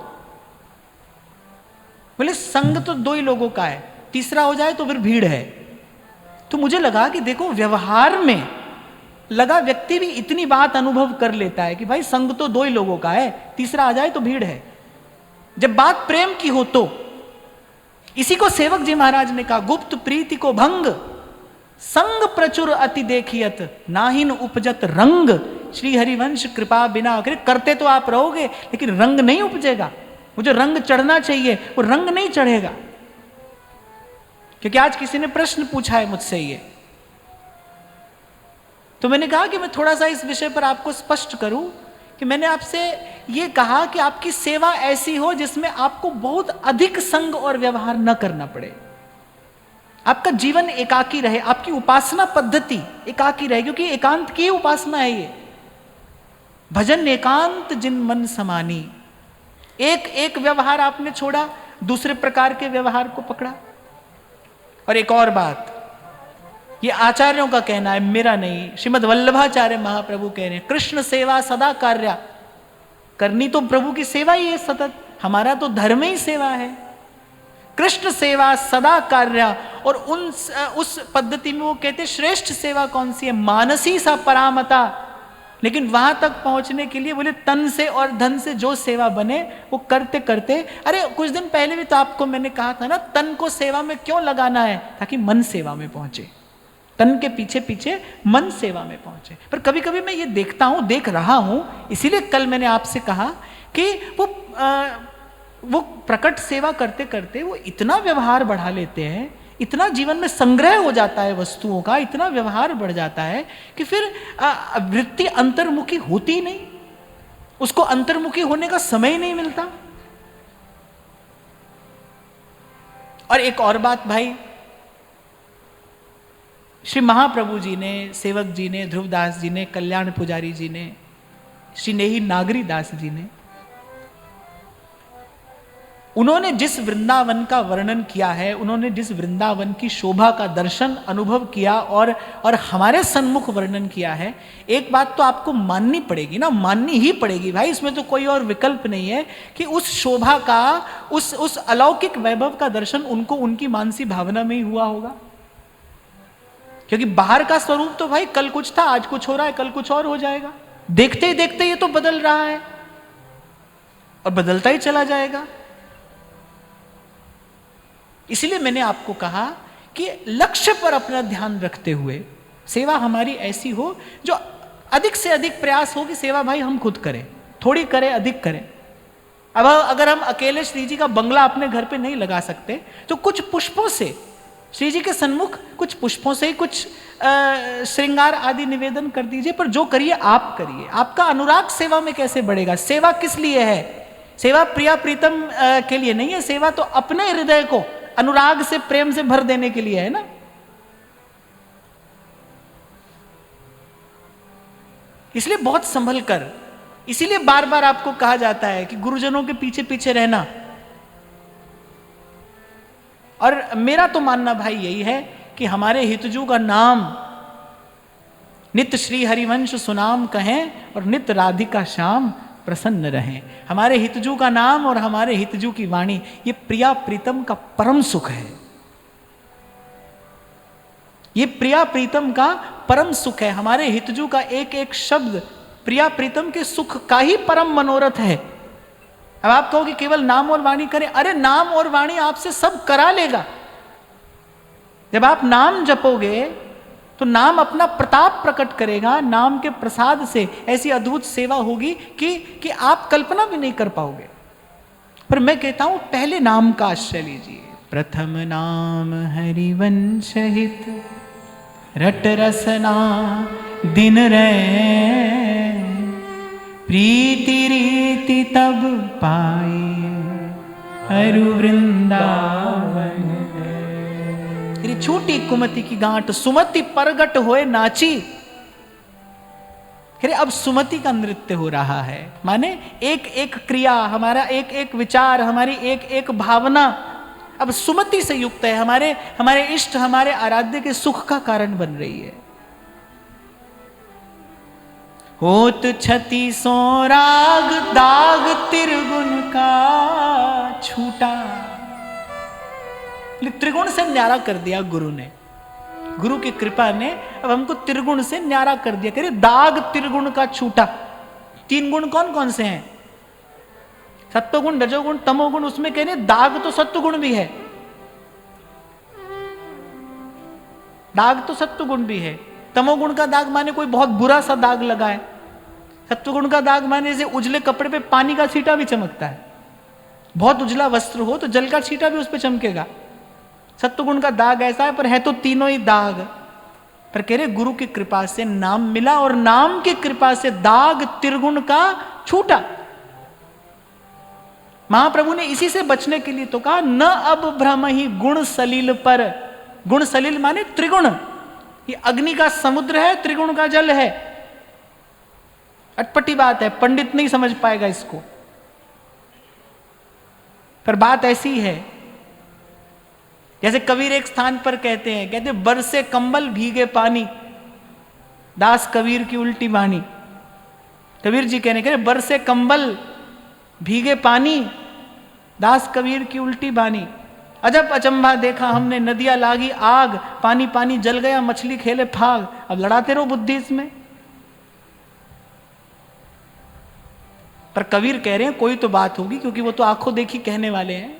बोले संग तो दो ही लोगों का है, तीसरा हो जाए तो फिर भीड़ है। तो मुझे लगा कि देखो, व्यवहार में लगा व्यक्ति भी इतनी बात अनुभव कर लेता है कि भाई संग तो दो ही लोगों का है, तीसरा आ जाए तो भीड़ है। जब बात प्रेम की हो तो इसी को सेवक जी महाराज ने कहा, गुप्त प्रीति को भंग संग प्रचुर अति देखियत नाहिन उपजत रंग। श्री हरिवंश कृपा बिना, करते तो आप रहोगे लेकिन रंग नहीं उपजेगा। वो जो रंग चढ़ना चाहिए वो रंग नहीं चढ़ेगा। क्योंकि आज किसी ने प्रश्न पूछा है मुझसे ये, तो मैंने कहा कि मैं थोड़ा सा इस विषय पर आपको स्पष्ट करूं कि मैंने आपसे ये कहा कि आपकी सेवा ऐसी हो जिसमें आपको बहुत अधिक संग और व्यवहार न करना पड़े। आपका जीवन एकाकी रहे, आपकी उपासना पद्धति एकाकी रहे, क्योंकि एकांत की उपासना है ये। भजन एकांत जिन मन समानी। एक एक व्यवहार आपने छोड़ा, दूसरे प्रकार के व्यवहार को पकड़ा। और एक और बात, ये आचार्यों का कहना है, मेरा नहीं। श्रीमद् वल्लभाचार्य महाप्रभु कह रहे हैं, कृष्ण सेवा सदा कार्या। करनी तो प्रभु की सेवा ही है सतत, हमारा तो धर्म ही सेवा है। कृष्ण सेवा सदा कार्या। और उस पद्धति में वो कहते श्रेष्ठ सेवा कौन सी है? मानसी सा परामता। लेकिन वहां तक पहुंचने के लिए बोले तन से और धन से जो सेवा बने वो करते करते। अरे कुछ दिन पहले भी तो आपको मैंने कहा था ना, तन को सेवा में क्यों लगाना है? ताकि मन सेवा में पहुंचे। तन के पीछे पीछे मन सेवा में पहुंचे। पर कभी कभी मैं ये देखता हूं, देख रहा हूं, इसीलिए कल मैंने आपसे कहा कि वो प्रकट सेवा करते करते वो इतना व्यवहार बढ़ा लेते हैं, इतना जीवन में संग्रह हो जाता है वस्तुओं का, इतना व्यवहार बढ़ जाता है कि फिर वृत्ति अंतर्मुखी होती ही नहीं, उसको अंतर्मुखी होने का समय ही नहीं मिलता। और एक और बात भाई, श्री महाप्रभु जी ने, सेवक जी ने, ध्रुवदास जी ने, कल्याण पुजारी जी ने, श्री नेही नागरी दास जी ने उन्होंने जिस वृंदावन का वर्णन किया है, उन्होंने जिस वृंदावन की शोभा का दर्शन अनुभव किया और हमारे सन्मुख वर्णन किया है, एक बात तो आपको माननी पड़ेगी ना, माननी ही पड़ेगी भाई, इसमें तो कोई और विकल्प नहीं है कि उस शोभा का, उस अलौकिक वैभव का दर्शन उनको उनकी मानसी भावना में ही हुआ होगा। क्योंकि बाहर का स्वरूप तो भाई कल कुछ था, आज कुछ हो रहा है, कल कुछ और हो जाएगा। देखते ही देखते ये तो बदल रहा है और बदलता ही चला जाएगा। इसलिए मैंने आपको कहा कि लक्ष्य पर अपना ध्यान रखते हुए सेवा हमारी ऐसी हो जो अधिक से अधिक प्रयास हो कि सेवा भाई हम खुद करें, थोड़ी करें अधिक करें। अब अगर हम अकेले श्री जी का बंगला अपने घर पे नहीं लगा सकते तो कुछ पुष्पों से श्री जी के सन्मुख कुछ पुष्पों से कुछ श्रृंगार आदि निवेदन कर दीजिए, पर जो करिए आप करिए। आपका अनुराग सेवा में कैसे बढ़ेगा? सेवा किस लिए है? सेवा प्रिया प्रीतम के लिए नहीं है, सेवा तो अपने हृदय को अनुराग से, प्रेम से भर देने के लिए है ना। इसलिए बहुत संभल कर, इसीलिए बार बार आपको कहा जाता है कि गुरुजनों के पीछे पीछे रहना। और मेरा तो मानना भाई यही है कि हमारे हितजू का नाम नित्य श्री हरिवंश सुनाम कहें और नित्य राधिका श्याम प्रसन्न रहें। हमारे हितजू का नाम और हमारे हितजू की वाणी, ये प्रिया प्रीतम का परम सुख है। ये प्रिया प्रीतम का परम सुख है। हमारे हितजू का एक एक शब्द प्रिया प्रीतम के सुख का ही परम मनोरथ है। अब आप कहो कि केवल नाम और वाणी करें, अरे नाम और वाणी आपसे सब करा लेगा। जब आप नाम जपोगे तो नाम अपना प्रताप प्रकट करेगा। नाम के प्रसाद से ऐसी अद्भुत सेवा होगी कि आप कल्पना भी नहीं कर पाओगे। पर मैं कहता हूं पहले नाम का आश्रय लीजिए। प्रथम नाम हरिवंश हित रट रसना दिन रे, प्रीति रीति तब पाई अरु वृंदावन। छोटी कुमति की गांठ सुमति परगट होए नाची। फिर अब सुमति का नृत्य हो रहा है, माने एक एक क्रिया, हमारा एक एक विचार, हमारी एक एक भावना अब सुमति से युक्त है, हमारे इष्ट, हमारे आराध्य के सुख का कारण बन रही है। होत छति सो राग दाग त्रिगुण का छूटा। त्रिगुण से न्यारा कर दिया गुरु ने, गुरु की कृपा ने अब हमको त्रिगुण से न्यारा कर दिया। कह रहे दाग त्रिगुण का छूटा। तीन गुण कौन कौन से हैं? सत्वगुण, रजोगुण, तमोगुण। उसमें कह रहे दाग तो सत्वगुण भी है, दाग तो सत्वगुण भी है। तमोगुण का दाग माने कोई बहुत बुरा सा दाग लगा है। सत्वगुण का दाग माने जैसे उजले कपड़े पे पानी का छींटा भी चमकता है। बहुत उजला वस्त्र हो तो जल का छींटा भी उस पर चमकेगा। सत्वगुण का दाग ऐसा है, पर है तो तीनों ही दाग। पर कह रहे गुरु की कृपा से नाम मिला और नाम की कृपा से दाग त्रिगुण का छूटा। महाप्रभु ने इसी से बचने के लिए तो कहा न अब भ्रम ही गुण सलील पर। गुण सलील माने त्रिगुण। ये अग्नि का समुद्र है, त्रिगुण का जल है। अटपटी बात है, पंडित नहीं समझ पाएगा इसको, पर बात ऐसी है। जैसे कबीर एक स्थान पर कहते हैं बरसे कंबल भीगे पानी, दास कबीर की उल्टी बानी। कबीर जी कहते बरसे कंबल भीगे पानी, दास कबीर की उल्टी बानी। अजब अचंभा देखा हमने, नदियां लागी आग, पानी पानी जल गया, मछली खेले फाग। अब लड़ाते रहो बुद्धि इसमें। पर कबीर कह रहे हैं कोई तो बात होगी, क्योंकि वो तो आंखों देखी कहने वाले हैं।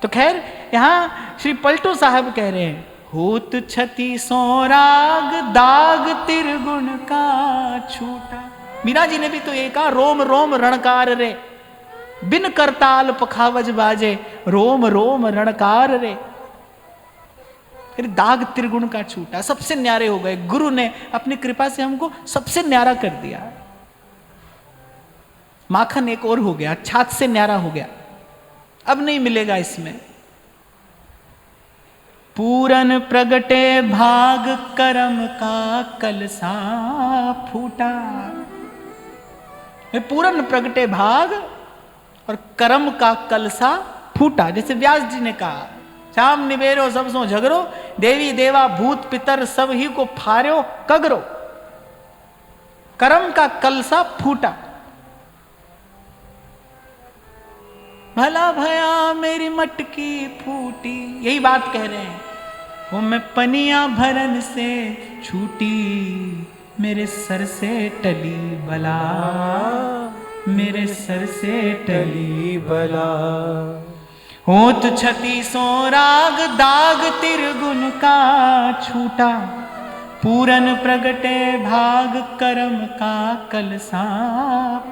तो खैर यहां श्री पलटू साहब कह रहे हैं होत छति सो राग दाग त्रिगुण का छूटा। मीरा जी ने भी तो ये कहा रोम रोम रणकार रे, बिन करताल पखावज बाजे, रोम रोम रणकार रे। फिर दाग त्रिगुण का छूटा, सबसे न्यारे हो गए। गुरु ने अपनी कृपा से हमको सबसे न्यारा कर दिया। माखन एक और हो गया, छाछ से न्यारा हो गया, अब नहीं मिलेगा इसमें। पूरन प्रगटे भाग करम का कलसा फूटा। पूरन प्रगटे भाग और कर्म का कलसा फूटा। जैसे व्यास जी ने कहा, शाम निबेरो सब सो झगड़ो, देवी देवा भूत पितर सब ही को फार्यो कगरो। कर्म का कलसा फूटा। भला भया मेरी मटकी फूटी, यही बात कह रहे हैं। वो मैं पनिया भरन से छूटी, मेरे सर से टली बला, मेरे सर से टली बला। होत छती सो राग दाग तिरगुन का छूटा, पूरन प्रगटे भाग कर्म का कलसा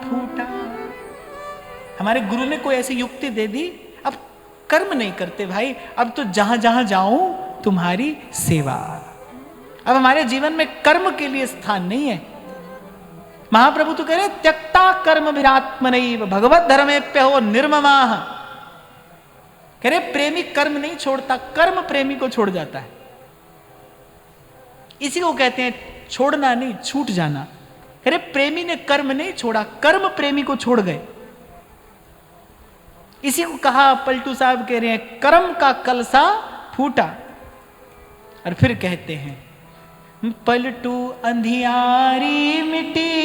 फूटा। हमारे गुरु ने कोई ऐसी युक्ति दे दी, अब कर्म नहीं करते भाई, अब तो जहां जहां जाऊं तुम्हारी सेवा। अब हमारे जीवन में कर्म के लिए स्थान नहीं है। महाप्रभु तो कह रहे त्यक्ता कर्म विरात्मनैव भगवत धर्मेप्य हो निर्ममाः। कह रहे प्रेमी कर्म नहीं छोड़ता, कर्म प्रेमी को छोड़ जाता है। इसी को कहते हैं छोड़ना नहीं, छूट जाना। कह रहे प्रेमी ने कर्म नहीं छोड़ा, कर्म प्रेमी को छोड़ गए। इसी को कहा पलटू साहब कह रहे हैं कर्म का कलसा फूटा। और फिर कहते हैं पलटू अंधियारी मिटी,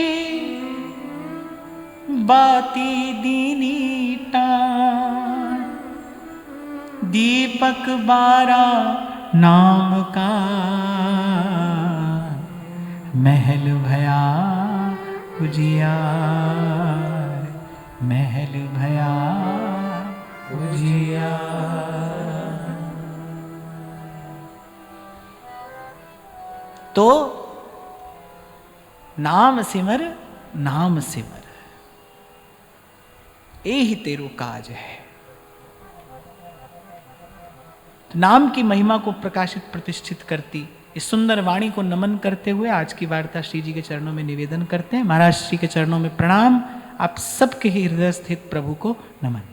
बाती दीनी टान, दीपक बारा नाम का, महल भया उजियार, महल भया उजियार। तो नाम सिमर, नाम सिमर, यही तेरो काज है। तो नाम की महिमा को प्रकाशित प्रतिष्ठित करती इस सुंदर वाणी को नमन करते हुए आज की वार्ता श्री जी के चरणों में निवेदन करते हैं। महाराज श्री के चरणों में प्रणाम। आप सबके ही हृदय स्थित प्रभु को नमन।